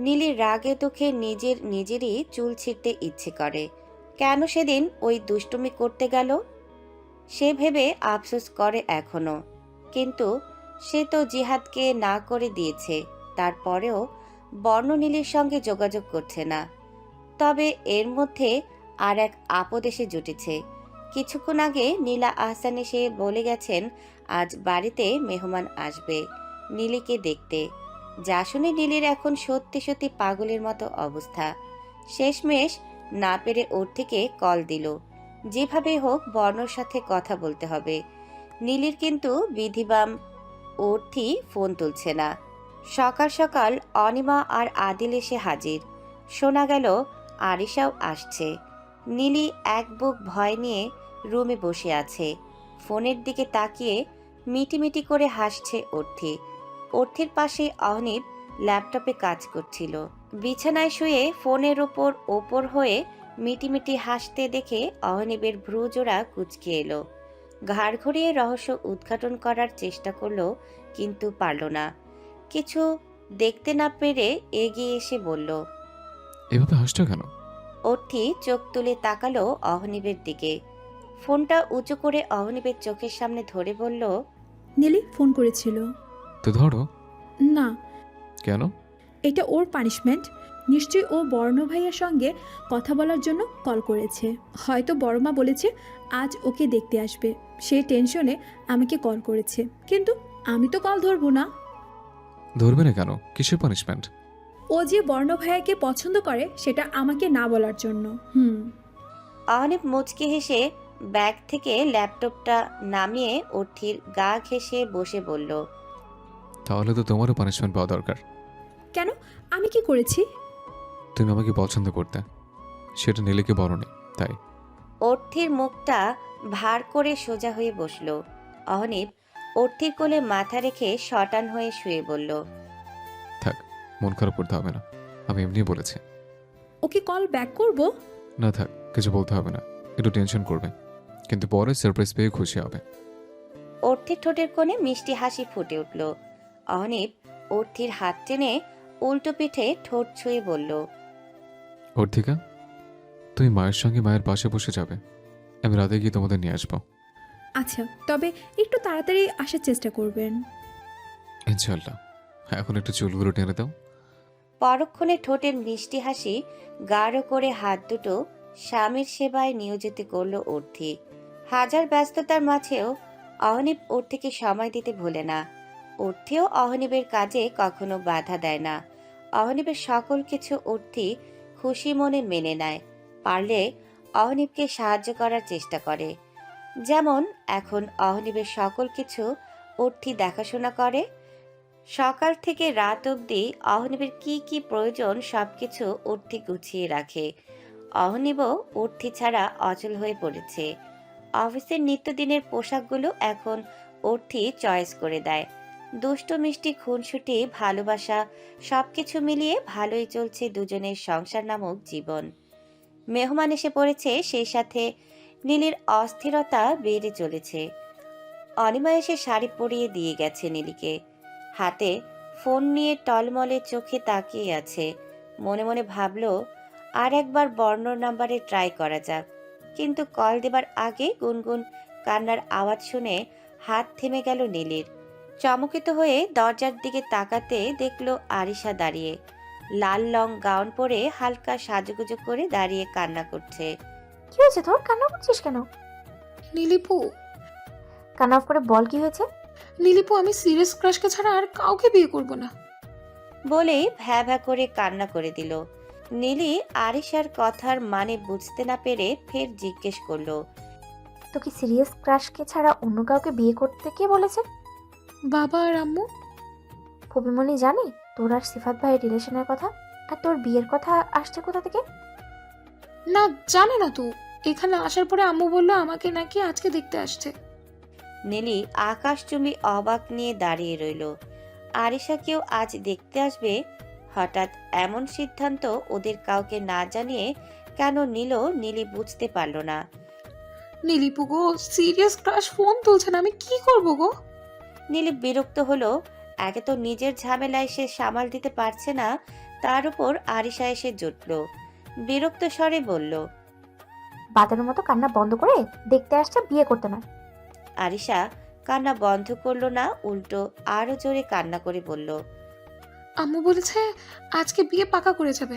নীলির রাগে দুঃখে নিজেরই চুল ছিঁড়তে ইচ্ছে করে। কেন সেদিন ওই দুষ্টুমি করতে গেল সে ভেবে আফসোস করে এখনো। কিন্তু সে তো জিহাদকে না করে দিয়েছে, তারপরেও বর্ণ নীলির সঙ্গে যোগাযোগ করছে না। তবে এর মধ্যে আর এক আপদ এসে জুটেছে। কিছুক্ষণ আগে নীলা আহসান এসে বলে গেছেন আজ বাড়িতে মেহমান আসবে নীলিকে দেখতে। যা শুনে নীলির এখন সত্যি সত্যি পাগলের মতো অবস্থা। শেষমেশ না পেরে ওর থেকে কল দিল। যেভাবে হোক বর্ণর সাথে কথা বলতে হবে। নীলির কিন্তু বিধিবাম অর্থি ফোন তুলছে না। সকাল সকাল অনিমা আর আদিল এসে হাজির। শোনা গেল আরিশাও আসছে। নীলি এক বুক ভয় নিয়ে রুমে বসে আছে। ফোনের দিকে তাকিয়ে মিটিমিটি করে হাসছে অর্থি। অর্থির পাশে অহনিব ল্যাপটপে কাজ করছিল। বিছানায় শুয়ে ফোনের ওপর হয়ে মিটিমিটি হাসতে দেখে অহনিবের ভ্রুজোড়া কুঁচকে এলো। ঘাড় ঘুরিয়ে রহস্য উদ্ঘাটন করার চেষ্টা করলো, কিন্তু পারল না। কিছু দেখতে না পেরে এগিয়ে এসে বলল, এভাবে হাসছো কেন? অর্থি চোখ তুলে তাকালো অহনিবের দিকে। ফোনটা উঁচু করে অহনিবের চোখের সামনে ধরে বলল, নীলি ফোন করেছিল। তো ধরো। না, কেন? এটা ওর পানিশমেন্ট। নিশ্চয়ই ও বর্ণ ভাইয়ের সঙ্গে কথা বলার জন্য কল করেছে। হয়তো বড়মা বলেছে আজ ওকে দেখতে আসবে, সেই টেনশনে আমাকে কল করেছে। কিন্তু আমি তো কল ধরবো না। ধরবে না কেন? কিসের পানিশমেন্ট? ও যে বর্ণ ভাইয়াকে পছন্দ করে সেটা আমাকে না বলার জন্য। অহনিব মুচকি হেসে ব্যাগ থেকে ল্যাপটপটা নামিয়ে অর্থির গা ঘেঁষে বসে বলল, তাহলে তো তোমারও পানিশমেন্ট পাওয়া দরকার। কেন? আমি কি করেছি? তুমি আমাকে পছন্দ করতে, সেটা নীলিকে বলনি, তাই। অর্থির মুখটা ভার করে সোজা হয়ে বসল। অহনিব অর্থির কোলে মাথা রেখে শটান হয়ে শুয়ে বলল, থাক, মন খারাপ করতে হবে না, আমি এমনি বলেছি। ওকে কল ব্যাক করব? না থাক, কিছু বলতে হবে না। একটু টেনশন করবে, কিন্তু পরে সারপ্রাইজ পেয়ে খুশি হবে। অর্থির ঠোঁটের কোণে মিষ্টি হাসি ফুটে উঠল। অহনিব অর্থির হাত টেনে উল্টো পিঠে ঠোঁট ছুঁয়ে বলল, অর্থিকা, তুমি মায়ের সঙ্গে মায়ের পাশে বসে যাবে, আমি রাতে গিয়ে তোমাদের নিয়ে আসবো। আচ্ছা, তবে একটু তাড়াতাড়ি আসার চেষ্টা করবেন। ইনশাল্লাহ। এখন একটু চুলগুলো টেনে দাও। পরক্ষণে ঠোঁটের মিষ্টি হাসি গাঢ় করে হাত দুটো স্বামীর সেবায় নিয়োজিত করল অর্থি। হাজার ব্যস্ততার মাঝেও অহনিব অর্থিকে সময় দিতে ভোলে না। অর্থিও অহনিবের কাজে কখনো বাধা দেয় না। অহনিবের সকল কিছু অর্থি খুশি মনে মেনে নেয়। পারলে অহনিবকে সাহায্য করার চেষ্টা করে। যেমন এখন অহনিবের সকল কিছু অর্থি দেখাশোনা করে। সকাল থেকে রাত অবধি অহনিবের কি কি প্রয়োজন সবকিছু অর্থি গুছিয়ে রাখে। অহনিবও অর্থি ছাড়া অচল হয়ে পড়েছে। অফিসের নিত্যদিনের পোশাকগুলো এখন অর্থি চয়েস করে দেয়। দুষ্ট মিষ্টি খুনসুটি ভালোবাসা সবকিছু মিলিয়ে ভালোই চলছে দুজনের সংসার নামক জীবন। মেহমান এসে পড়েছে, সেই সাথে নীলির অস্থিরতা বেড়ে চলেছে। অনিমা এসে শাড়ি পরিয়ে দিয়ে গেছে নীলিকে। হাতে ফোন নিয়ে টলমলে চোখে তাকিয়ে আছে। মনে মনে ভাবলো আর একবার বর্ণর নাম্বারে ট্রাই করা যাক। কিন্তু কল দেবার আগে গুনগুন কান্নার আওয়াজ শুনে হাত থেমে গেল নীলির। চমকিত হয়ে দরজার দিকে তাকাতে দেখলো আরিশা দাঁড়িয়ে। লাল লং গাউন পরে হালকা সাজুগুজু করে দাঁড়িয়ে কান্না করছে। কি হয়েছে তোর? কান্না করছিস কেন? নীলিপু, কান্না অফ করে বল, কি হয়েছে? নীলিপু, আমি সিরিয়াস ক্রাশকে ছাড়া আর কাউকে বিয়ে করব না। বলেই ভ্যা ভ্যা করে কান্না করে দিল। নীলি আরিশার কথার মানে বুঝতে না পেরে ফের জিজ্ঞেস করলো, তোকে সিরিয়াস ক্রাশকে ছাড়া অন্য কাউকে বিয়ে করতে কে বলেছে? বাবা আর আম্মু। ফবিমনি জানি তোর আর সিফাত ভাইয়ের রিলেশনের কথা? আর তোর বিয়ের কথা আসছে কোথা থেকে? না, জানে না তো। এখানে আসার পরে আম্মু বললো আমাকে নাকি আজকে দেখতে আসছে। নীলি আকাশচুম্বী অবাক নিয়ে দাঁড়িয়ে রইল। আরিশাকেও আজ দেখতে আসবে? হঠাৎ এমন সিদ্ধান্ত ওদের কাউকে না জানিয়ে কেন নিল নীলি বুঝতে পারল না। নীলিপু গো, সিরিয়াস ক্রাশ ফোন তুলছে না, আমি কি করব গো? নীলি বিরক্ত হলো। একে তো নিজের ঝামেলায় সে সামাল দিতে পারছে না, তার উপর আরিশা এসে জুটল। বিরক্ত স্বরে বলল, বাদামের মতো কান্না বন্ধ করে দেখতে আসছে, বিয়ে করতে নয়। আরিশা কান্না বন্ধ করলো না, উল্টো আরো জোরে কান্না করে বলল। আম্মু বলেছে আজকে বিয়ে পাকা করে যাবে।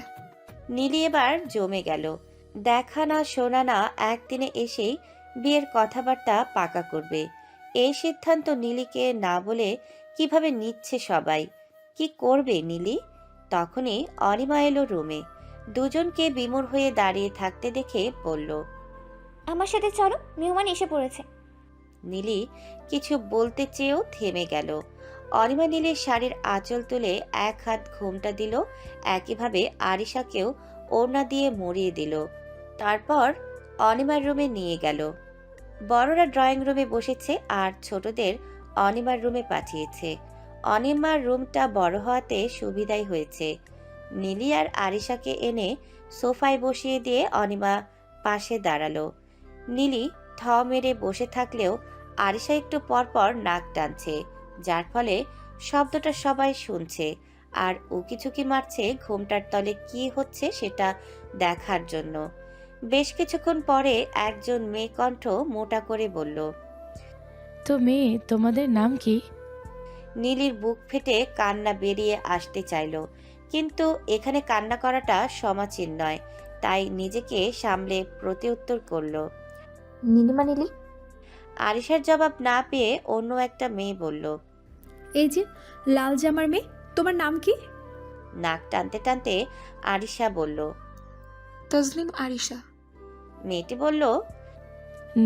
নীলি এবার জমে গেল। দেখা না শোনা না একদিনে এসেই বিয়ের কথাবার্তা পাকা করবে, এই সিদ্ধান্ত নীলিকে না বলে কিভাবে নিচ্ছে সবাই। কি করবে নীলি? তখনই অনিমা এলো রুমে। দুজনকে বিমূঢ় হয়ে দাঁড়িয়ে থাকতে দেখে বলল, আমার সাথে চলো, মেহমান এসে পড়েছে। নীলি কিছু বলতে চেয়েও থেমে গেল। অনিমা নীলির শাড়ির আঁচল তুলে এক হাত ঘোমটা দিল, একইভাবে আরিশাকেও ওড়না দিয়ে মুড়িয়ে দিল। তারপর অনিমার রুমে নিয়ে গেল। বড়রা ড্রয়িং রুমে বসেছে আর ছোটদের অনিমার রুমে পাঠিয়েছে। অনিমার রুমটা বড় হওয়াতে সুবিধাই হয়েছে। নীলি আর আরিশাকে এনে সোফায় বসিয়ে দিয়ে অনিমা পাশে দাঁড়ালো। নীলি থ মেরে বসে থাকলেও আরিশা একটু পরপর নাক টানছে, যার ফলে শব্দটা সবাই শুনছে আর উকিঝুঁকি মারছে ঘোমটার তলে কি হচ্ছে সেটা দেখার জন্য। বেশ কিছুক্ষণ পরে একজন মেয়ে কণ্ঠ মোটা করে বলল, তো মেয়ে, তোমাদের নাম কি? নীলির বুক ফেটে কান্না বেরিয়ে আসতে চাইল, কিন্তু এখানে কান্না করাটা সমাচীন নয়, তাই নিজেকে সামলে প্রতিউত্তর করল। নীলিমা নীলি। আরিশার জবাব না পেয়ে অন্য একটা মেয়ে বলল, এই যে লাল জামার মেয়ে, তোমার নাম কি? নাক টানতে টানতে আরিশা বলল। তাজনিম আরিশা। মেয়েটি বলল,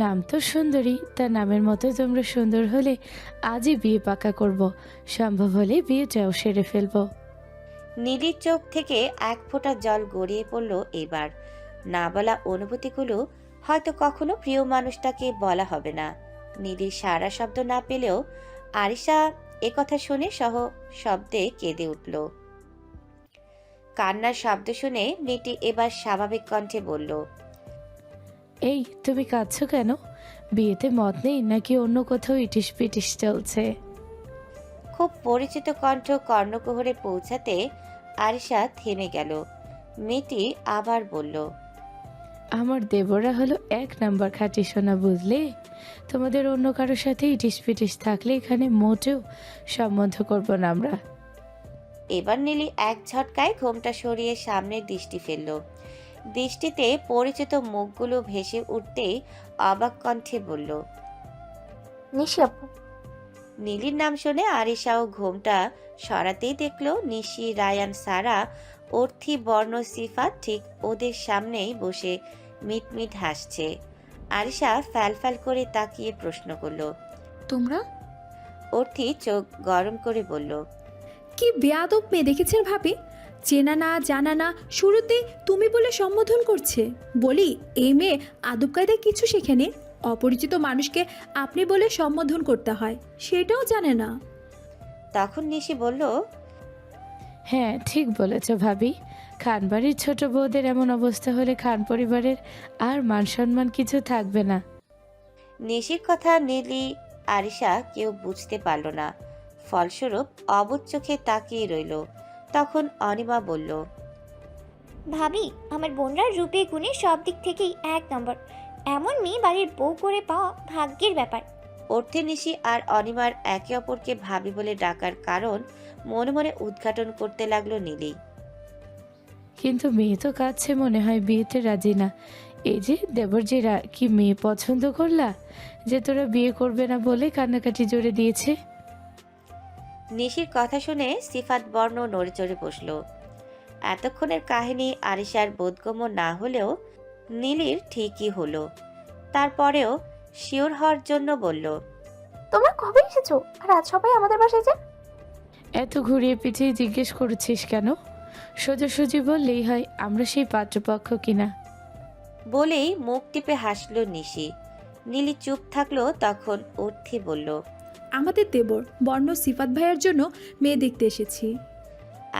নাম তো সুন্দরী, তার নামের মতো তোমরা সুন্দর হলে আজই বিয়ে পাকা করব, সম্ভব হলে বিয়েটাও সেরে ফেলবো। নীলির চোখ থেকে এক ফোঁটা জল গড়িয়ে পড়ল। এবার না বলা অনুভূতিগুলো হয়তো কখনো প্রিয় মানুষটাকে বলা হবে না। নীলির সারা শব্দ না পেলেও আরিশা একথা শুনে সহ শব্দে কেঁদে উঠল। কান্নার শব্দ শুনে মেয়েটি এবার স্বাভাবিক কণ্ঠে বলল, এই, তুমি কাঁদছো কেন? বিয়েতে মত নেই নাকি অন্য কোথাও ইটিস পিটিস চলছে? খুব পরিচিত কণ্ঠ কর্ণকুহরে পৌঁছাতে আরিশা থেমে গেল। মেয়েটি আবার বলল, আমার দেবরা হলো এক নাম্বার খাঁটি সোনা, বুঝলে? তোমাদের অন্য কারোর সাথে ইটিস পিটিস থাকলে এখানে মোটেও সম্বন্ধ করব না আমরা। এবার নীলি এক ঝটকায় ঘোমটা সরিয়ে সামনের দৃষ্টি ফেলল। দৃষ্টিতে পরিচিত মুখগুলো ভেসে উঠতেই অবাক কণ্ঠে বলল, নিশি আপু। নীলির নাম শুনে আরিশাও ঘোমটা সরাতেই দেখল নিশি, রায়ান, সারা, অর্থি, বর্ণ, সিফাত ঠিক ওদের সামনেই বসে মিটমিট হাসছে। আরিশা ফ্যালফ্যাল করে তাকিয়ে প্রশ্ন করল, তোমরা? অর্থি চোখ গরম করে বলল, কি বেয়াদব মেয়ে দেখেছেন ভাবি, চেনা না জানা না শুরুতে তুমি বলে সম্বোধন করছে। বলি, এই মেয়ে আদব কায়দায় কিছু শেখেনি, অপরিচিত মানুষকে আপনি বলে সম্বোধন করতে হয় সেটাও জানে না। তখন নিশি বলল, হ্যাঁ, ঠিক বলেছ ভাবি। খানবাড়ির ছোট বউদের এমন অবস্থা হলে খান পরিবারের আর মান সম্মান কিছু থাকবে না। নিশির কথা নীলি আরিশা কেউ বুঝতে পারল না, ফলস্বরূপ অবুঝ চোখে তাকিয়ে রইল। তখন অনিমা বলল, ভাবি, আমার বোনরা রূপে গুণে সব দিক থেকেই এক নম্বর। এমন মেয়ে বাড়ির বউ করে পাওয়া ভাগ্যের ব্যাপার। অর্থে নিশি আর অনিমার একে অপরকে ভাবি বলে ডাকার কারণ মনে মনে উদ্ঘাটন করতে লাগলো নীলি। কিন্তু মেয়ে তো কাছে মনে হয় বিয়েতে রাজি না। এই যে দেবরজিরা, কি মেয়ে পছন্দ করলা যে তোরা বিয়ে করবে না বলে কান্নাকাটি জোরে দিয়েছে? নিশির কথা শুনে সিফাত বর্ণ নড়ে চড়ে বসল। এতক্ষণের কাহিনী আরিশার বোধগম্য না হলেও নীলির ঠিকই হলো। তারপরেও শিওর হওয়ার জন্য বলল, তোমরা কবে এসেছো আর আজ সবাই আমাদের বাসায় যে? এত ঘুরিয়ে পিছিয়ে জিজ্ঞেস করছিস কেন? সোজাসুজি বললেই হয় আমরা সেই পাত্রপক্ষ কিনা। বলেই মুখ টিপে হাসল নিশি। নীলি চুপ থাকলো। তখন অর্থি বলল, আমাদের দেবর বর্ণ সিফাত ভাইয়ের জন্য মেয়ে দেখতে এসেছি।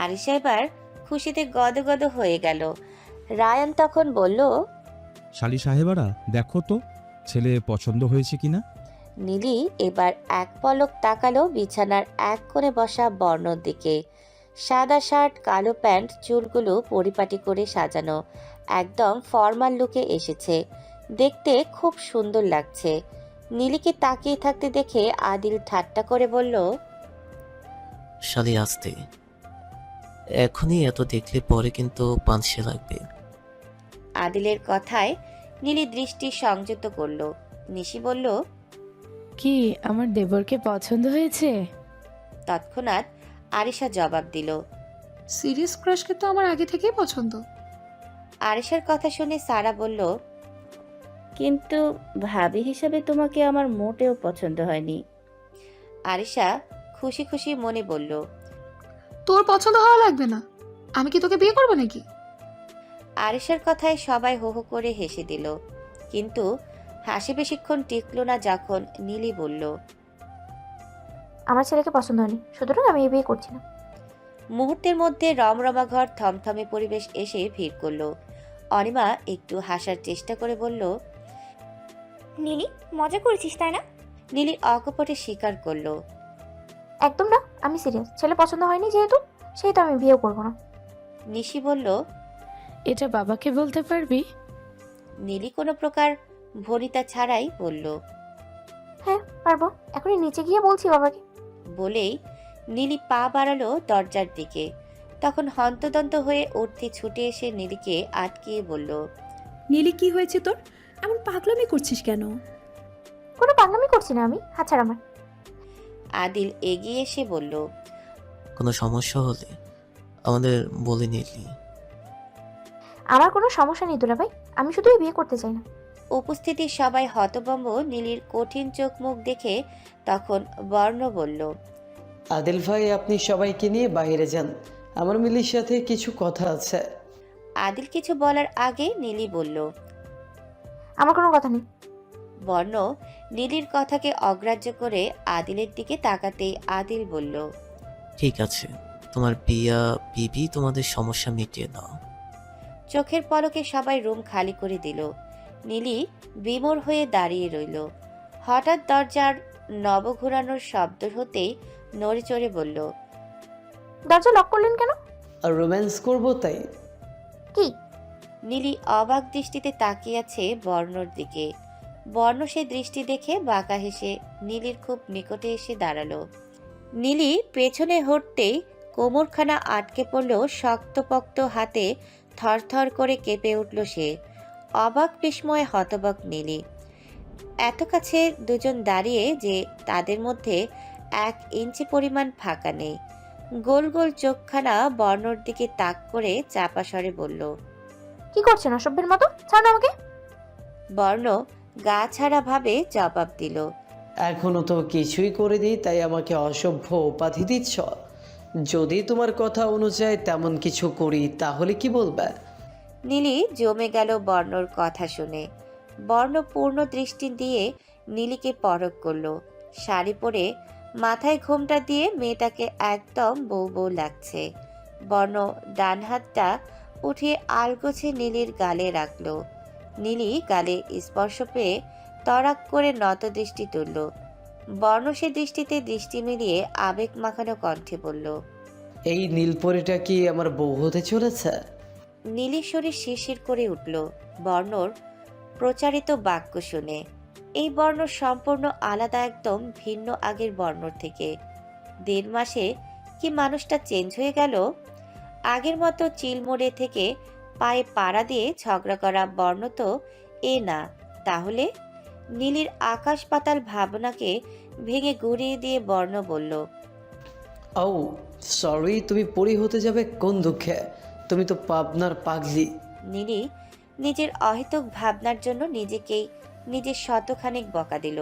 আরিশা এবার খুশিতে গদগদ হয়ে গেল। রায়ান তখন বলল, শালি সাহেবারা, দেখো তো ছেলে পছন্দ হয়েছে কিনা। নীলি এবার এক পলক তাকালো বিছানার এক কোণে বসা বর্ণর দিকে। সাদা শার্ট, কালো প্যান্ট, চুলগুলো পরিপাটি করে সাজানো, একদম ফর্মাল লুকে এসেছে। দেখতে খুব সুন্দর লাগছে। নীলিকে তাকিয়ে থাকতে দেখে আদিল ঠাট্টা করে বলল, শালি আসতে, এখনই এত দেখলে পরে কিন্তু পাঁচশে লাগবে। আদিলের কথায় নীলি দৃষ্টি সংযত করল। নিশি বলল, কি আমার দেবরকে পছন্দ হয়েছে? তৎক্ষণাৎ আরিশা জবাব দিল। সিরিয়াস ক্রাশকে তো আমার আগে থেকেই পছন্দ। আরিশার কথা শুনে সারা বলল, কিন্তু ভাবি হিসাবে তোমাকে আমার মোটেও পছন্দ হয়নি। আরিশা খুশি খুশি মনে বলল, তোর পছন্দ হওয়া লাগবে না, আমি কি তোকে বিয়ে করবো নাকি? আরিশার কথায় সবাই হো হো করে হেসে দিল, কিন্তু হাসি বেশিক্ষণ টিকল না যখন নীলি বলল, আমার ছেলেকে পছন্দ হয়নি, সুতরাং আমি এই বিয়ে করছি না। মুহূর্তের মধ্যে রমরমা ঘর থমথমে পরিবেশ এসে ভিড় করলো। অনিমা একটু হাসার চেষ্টা করে বলল, নীলি, মজা করছিস তাই না? নীলি অকপটে স্বীকার করলো। একদম না, আমি সিরিয়াস। ছেলে পছন্দ হয়নি যেহেতু, সেহেতু আমি বিয়েও করবো না। নিশি বলল, এটা বাবাকে বলতে পারবি? নীলি কোনো প্রকার ভনিতা ছাড়াই বলল। হ্যাঁ পারবো, এখনই নিচে গিয়ে বলছি বাবাকে। বলেই নীলি পা বাড়ালো দরজার দিকে। তখন হন্তদন্ত হয়ে উঠতে ছুটে এসে নীলিকে আটকিয়ে বলল, নীলি কি হয়েছে তোর? এমন পাগলামি করছিস কেন? কোনো পাগলামি করছি না আমি, হাত ছাড় আমার। আদিল এগিয়ে এসে বলল, কোনো সমস্যা হলে আমাদের বলে নিলি। আমার কোনো সমস্যা নেই দুলা ভাই, আমি শুধু এই বিয়ে করতে চাই না। উপস্থিতি সবাই হতভম্ব নীলির কঠিন চোখ মুখ দেখে। তখন বর্ণ বলল, আদিল ভাই, আপনি সবাইকে নিয়ে বাইরে যান, আমার মিলির সাথে কিছু কথা আছে। আদিল কিছু বলার আগে নীলি বলল। আমার কোনো কথা নেই। বর্ণ নীলির কথাকে অগ্রাহ্য করে আদিলের দিকে তাকাতেই আদিল বলল, ঠিক আছে, তোমার বিয়া বিবি তোমাদের সমস্যা মিটিয়ে দাও। চোখের পলকে সবাই রুম খালি করে দিল। নীলি বিমূঢ় হয়ে দাঁড়িয়ে রইল। হঠাৎ দরজার নব ঘোরানোর শব্দ হতেই নড়ে চড়ে বলল, দরজা লক করলেন কেন? আর রোম্যান্স করবো তাই। কি? নীলি অবাক দৃষ্টিতে তাকিয়ে আছে বর্ণর দিকে। বর্ণ সে দৃষ্টি দেখে বাঁকা হেসে নীলির খুব নিকটে এসে দাঁড়ালো। নীলি পেছনে হটতেই কোমরখানা আটকে পড়ল শক্তপোক্ত হাতে। থরথর করে কেঁপে উঠল সে। অবাক বিস্ময়ে হতবাক নীলি। এত কাছে দুজন দাঁড়িয়ে যে তাদের মধ্যে 1 ইঞ্চি পরিমাণ ফাঁকা নেই। গোল গোল চোখখানা বর্ণর দিকে তাক করে চাপা স্বরে বলল, কি করছেন অসভ্যের মতো? ছাড়ুন আমাকে। বর্ণ গা ছাড়া ভাবে জবাব দিল, এখনো তো কিছুই করে দিই, তাই আমাকে অসভ্য উপাধি দিচ্ছ? যদি তোমার কথা অনুযায়ী তেমন কিছু করি তাহলে কি বলবে? নীলি জমে গেল বর্ণর কথা শুনে। বর্ণ পূর্ণ দৃষ্টি দিয়ে নীলিকে পরখ করলো। শাড়ি পরে মাথায় ঘোমটা দিয়ে মেয়েটাকে একদম বউ বউ লাগছে। বর্ণ ডান হাতটা উঠিয়ে আলগোছে নীলির গালে রাখলো। নীলি গালে স্পর্শ পেয়ে তড়াক করে নত দৃষ্টি তুলল। বর্ণ সে দৃষ্টিতে দৃষ্টি মিলিয়ে আবেগ মাখানো কণ্ঠে বলল, এই নীলপরিটা কি আমার বউ হতে চলেছে? নীলির শরীর শিরশির করে উঠল বর্ণর প্রচারিত বাক্য শুনে। এই বর্ণ সম্পূর্ণ আলাদা, একদম ভিন্ন আগের বর্ণর থেকে। 1.5 মাসে কি মানুষটা চেঞ্জ হয়ে গেল? আগের মতো চিলমোড়ে থেকে পায়ে পাড়া দিয়ে ঝগড়া করা বর্ণ তো এ না। তাহলে নীলির আকাশ পাতাল ভাবনাকে ভেঙে গুড়িয়ে দিয়ে বর্ণ বলল, ও সরি, তুমি পরি হতে যাবে কোন দুঃখে? তুমি তো পাবনার পাগলি। নীলি নিজের অহেতুক ভাবনার জন্য নিজেকেই নিজের শতখানেক বকা দিল।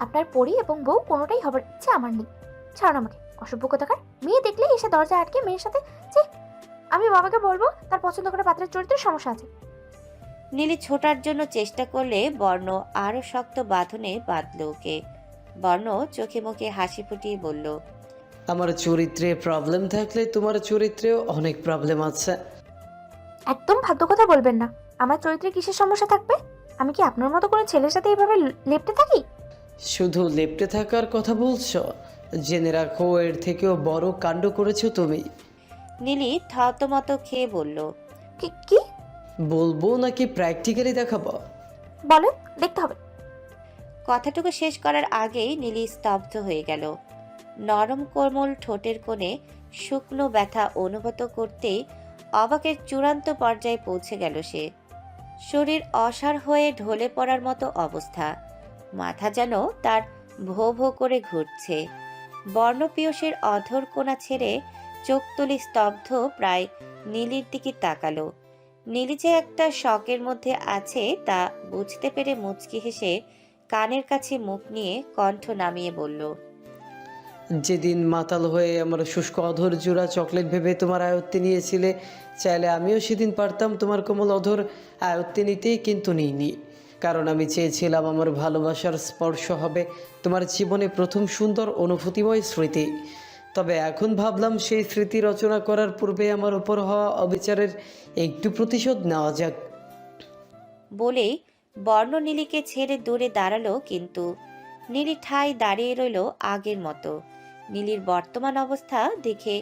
আপনার পরি এবং বউ কোনোটাই হবার ইচ্ছে আমার নেই। ছাড়ুন আমাকে, অসভ্য কোথাকার। মেয়ে দেখলে এসে দরজা আটকে মেয়ের সাথে যে, আমি বাবাকে বলবো তার পছন্দ করা পাত্রের চরিত্রের সমস্যা আছে। নীলি ছোটার জন্য চেষ্টা করলে বর্ণ আরো শক্ত বাঁধনে বাঁধল ওকে। বর্ণ চোখে মুখে হাসি ফুটিয়ে বলল, আমার চরিত্রে প্রবলেম থাকলে তোমার চরিত্রেও অনেক প্রবলেম আছে। একদম ফালতু কথা বলবেন না। আমার চরিত্রে কিসের সমস্যা থাকবে? আমি কি আপনার মতো কোনো ছেলের সাথে এইভাবে লেপটে থাকি? শুধু লেপ্টে থাকার কথা বলছো? জেনে রাখো এর থেকেও বড় কাণ্ড করেছো তুমি। নীলি থতমত খেয়ে বলল, কি কি বলবো নাকি প্র্যাকটিক্যালি দেখাবো? বলেন, দেখতে হবে। কথাটুকু শেষ করার আগেই নীলি স্তব্ধ হয়ে গেল। নরম কোমল ঠোঁটের কোণে শুকনো ব্যথা অনুভূত করতেই অবাকের চূড়ান্ত পর্যায়ে পৌঁছে গেল সে। শরীর অসাড় হয়ে ঢলে পড়ার মতো অবস্থা, মাথা যেন তার ভো ভো করে ঘুরছে। বর্ণপিয়সের অধর কোণা ছেড়ে চোখ তুলে স্তব্ধ প্রায় নীলির দিকে তাকালো। নীলি যে একটা শকের মধ্যে আছে তা বুঝতে পেরে মুচকি হেসে কানের কাছে মুখ নিয়ে কণ্ঠ নামিয়ে বলল, যেদিন মাতাল হয়ে আমার শুষ্ক অধর জোড়া চকলেট ভেবে তোমার আয়ত্তে নিয়েছিলে, চাইলে আমিও সেদিন পারতাম তোমার কোমল অধর আয়ত্তে নিতে, কিন্তু নিইনি। কারণ আমি চেয়েছিলাম আমার ভালোবাসার স্পর্শ হবে তোমার জীবনে প্রথম সুন্দর অনুভূতিময় স্মৃতি। তবে এখন ভাবলাম সেই স্মৃতি রচনা করার পূর্বে আমার উপর হওয়া অবিচারের একটু প্রতিশোধ নেওয়া যাক। বলেই বর্ণ নীলিকে ছেড়ে দূরে দাঁড়ালো, কিন্তু নীলি ঠায় দাঁড়িয়ে রইল আগের মতো। নীলির বর্তমান অবস্থা দেখে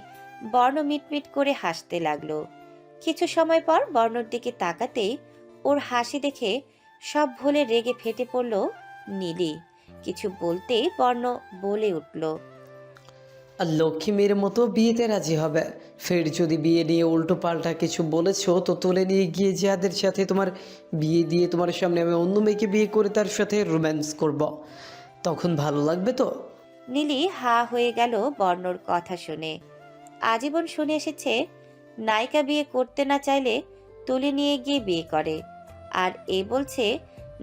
বর্ণ মিটমিট করে হাসতে লাগলো। কিছু সময় পর বর্ণর দিকে তাকাতেই ওর হাসি দেখে সব ভুলে রেগে ফেটে পড়ল নীলি। কিছু বলতেই বর্ণ বলে উঠল, আর লক্ষ্মী মেয়ের মতো বিয়েতে রাজি হবে। ফের যদি বিয়ে নিয়ে উল্টো পাল্টা কিছু বলেছো তো তুলে নিয়ে গিয়ে যাদের সাথে তোমার বিয়ে দিয়ে তোমার সামনে আমি অন্য মেয়েকে বিয়ে করে তার সাথে রোম্যান্স করব, তখন ভালো লাগবে তো? নীলি হা হয়ে গেল বর্ণর কথা শুনে। আজীবন শুনে এসেছে নায়িকা বিয়ে করতে না চাইলে তুলে নিয়ে গিয়ে বিয়ে করে, আর এ বলছে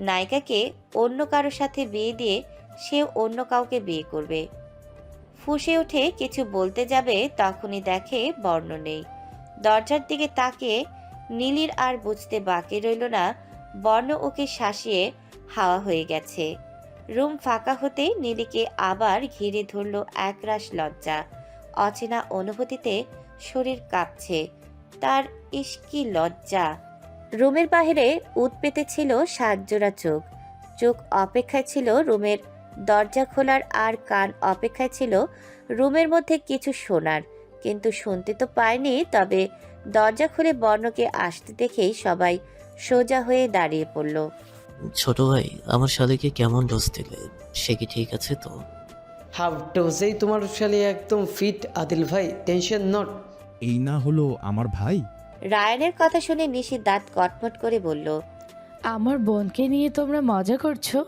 নায়িকাকে অন্য কারোর সাথে বিয়ে দিয়ে সেও অন্য কাউকে বিয়ে করবে। ফুঁসে উঠে কিছু বলতে যাবে তখনই দেখে বর্ণ নেই। দরজার দিকে তাকিয়ে নীলির আর বুঝতে বাকি রইল না বর্ণ ওকে শাসিয়ে হাওয়া হয়ে গেছে। রুম ফাঁকা হতেই নীলিকে আবার ঘিরে ধরল একরাশ লজ্জা। অচেনা অনুভূতিতে শরীর কাঁপছে তার। ইস্কি লজ্জা! রুমের বাইরে উত পেতেছিল সাতজোড়া চোখ। চোখ অপেক্ষায় ছিল রুমের দরজা খোলার, আর কান অপেক্ষায় ছিল রুমের মধ্যে কিছু শোনার, কিন্তু শুনতে তো পায়নি। তবে দরজা খুলে বর্ণকে আসতে দেখেই সবাই সোজা হয়ে দাঁড়িয়ে পড়ল। ছোট ভাই, আমার শালিকে কেমন ডোজ দিলে? সে কি ঠিক আছে তো? হাফ ডোজেই তোমার শালি একদম ফিট আদিল ভাই, টেনশন নট। এই না হলো আমার ভাই। রায়ানের কথা শুনে নিশি দাঁত কটমট করে বলল, আমার বোনকে নিয়ে তোমরা মজা করছো?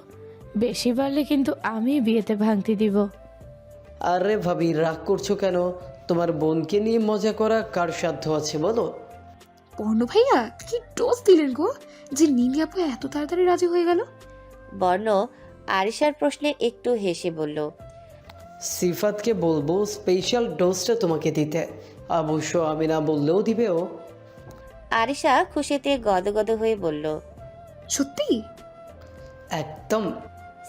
বেশি বাড়লে কিন্তু আমি বিয়েতে ভাঙতি দিব। আরে ভাবি, রাগ করছো কেন? তোমার বোনকে নিয়ে মজা করা কার সাধ্য আছে বলো? পর্ণ ভাইয়া কি ডোজ দিলেন গো, যে নীলি আপু এত তাড়াতাড়ি রাজি হয়ে গেল? বর্ণ আরিশার প্রশ্নে একটু হেসে বলল, সিফাতকে বলবো স্পেশাল ডোজটা তোমাকে দিতে, অবশ্য আমি না বললেও দিবে ও। আরিশা খুশিতে গদগদ হয়ে বলল, সত্যি? একদম।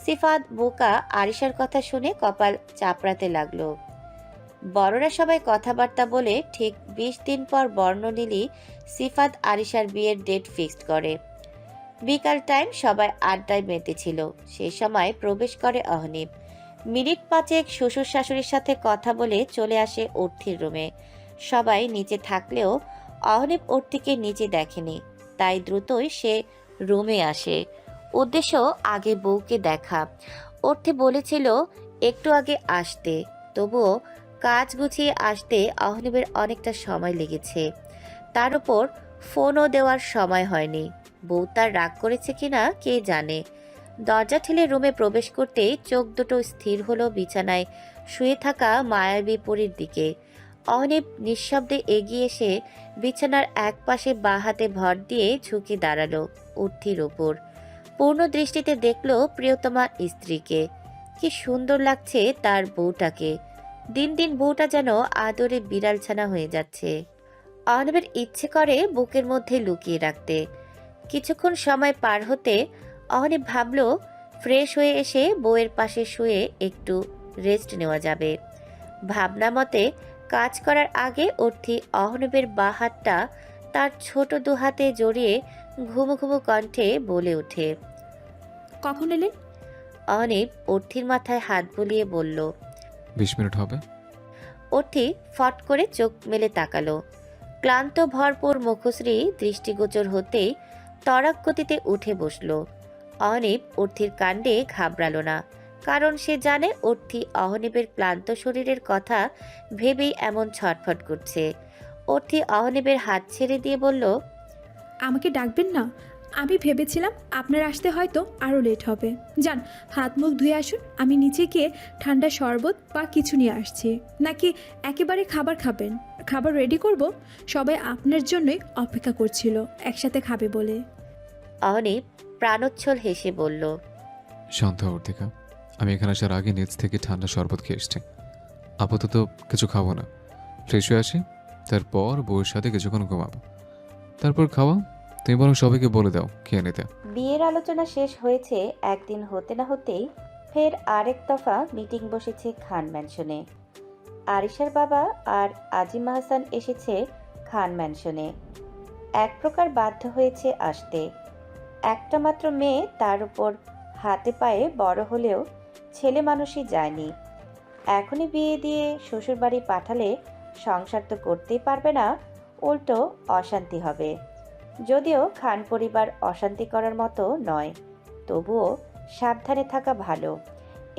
সিফাত বোকা আরিশার কথা শুনে কপাল চাপড়াতে লাগলো। বড়রা সবাই কথাবার্তা বলে ঠিক 20 দিন পর বর্ণনীলি সিফাত আরিশার বিয়ের ডেট ফিক্সড করে। বিকাল টাইম সবাই আড্ডায় মেতেছিল। সেই সময় প্রবেশ করে অহনীপ। মিনিট পাঁচেক শ্বশুর শাশুড়ির সাথে কথা বলে চলে আসে অর্থির রুমে। সবাই নিচে থাকলেও অহনীপ অর্থিকে নিচে দেখেনি, তাই দ্রুতই সে রুমে আসে। উদ্দেশ্য আগে বউকে দেখা। অর্থি বলেছিল একটু আগে আসতে, তবুও কাজ গুছিয়ে আসতে অহনীপের অনেকটা সময় লেগেছে। তার উপর ফোনও দেওয়ার সময় হয়নি। বউ তার রাগ করেছে কিনা কে জানে। দরজা ঠেলে রুমে প্রবেশ করতেই চোখ দুটো স্থির হলো বিছানায় শুয়ে থাকা মায়াবী পরীর দিকে। অহনীপ নিঃশব্দে এগিয়ে এসে বিছানার এক পাশে বাঁ হাতে ভর দিয়ে ঝুঁকে দাঁড়ালো অর্থির ওপর। পূর্ণ দৃষ্টিতে দেখলো প্রিয়তমা স্ত্রীকে। কি সুন্দর লাগছে তার বউটাকে। দিন দিন বউটা যেন আদরে বিড়ালছানা হয়ে যাচ্ছে। অহনীপের ইচ্ছে করে বুকের মধ্যে লুকিয়ে রাখতে। কিছুক্ষণ সময় পার হতে অহনীপ ভাবল ফ্রেশ হয়ে এসে বউয়ের পাশে শুয়ে একটু রেস্ট নেওয়া যাবে। ভাবনা মতে কাজ করার আগে অর্থি অহনীপের বাঁ হাতটা তার ছোট দুহাতে জড়িয়ে ঘুমো ঘুমো কণ্ঠে বলে ওঠে, কখন এলেন? অনিপ অর্থির মাথায় হাত বুলিয়ে বলল। 20 মিনিট হবে। অর্থি ফট করে চোখ মেলে তাকালো। ক্লান্ত ভরপুর মুখশ্রী দৃষ্টিগোচর হতেই তড়াক গতিতে উঠে বসল। অনিপ অর্থির কাণ্ডে ঘাবড়ালো না, কারণ সে জানে অর্থি অহনিবের ক্লান্ত শরীরের কথা ভেবেই এমন ছটফট করছে। অর্থি অহনিবের হাত ছেড়ে দিয়ে বলল, আমাকে ডাকবেন না? আমি ভেবেছিলাম আপনার আসতে হয়তো আরও লেট হবে। যান, হাত মুখ ধুয়ে আসুন। আমি নিচে গিয়ে ঠান্ডা শরবত বা কিছু নিয়ে আসছি। নাকি একেবারে খাবার খাবেন? খাবার রেডি করব। সবাই আপনার জন্যই অপেক্ষা করছিল একসাথে খাবে বলে। অহনিব প্রাণোচ্ছল হেসে বলল, শান্ত হও অর্থিকা, আমি এখানে আসার আগে নিচ থেকে ঠান্ডা শরবত খেয়ে এসছি। আপাতত কিছু খাবো না, ফ্রেশ হয়ে আসি, তারপর বউয়ের সাথে কিছুক্ষণ ঘুমাবো, তারপর খাওয়া। তুমি বরং সবাইকে বলে দাও খেয়ে নিতে। বিয়ের আলোচনা শেষ হয়েছে একদিন হতে না হতেই ফের আরেক দফা মিটিং বসেছে খান ম্যানশনে। আরিশার বাবা আর আজিম হাসান এসেছে খান ম্যানশনে। এক প্রকার বাধ্য হয়েছে আসতে। একটা মাত্র মেয়ে, তার উপর হাতে পায়ে বড় হলেও ছেলে মানুষই যায়নি। এখনই বিয়ে দিয়ে শ্বশুরবাড়ি পাঠালে সংসার তো করতেই পারবে না, উল্টো অশান্তি হবে। যদিও খান পরিবার অশান্তি করার মতো নয়, তবুও সাবধানে থাকা ভালো।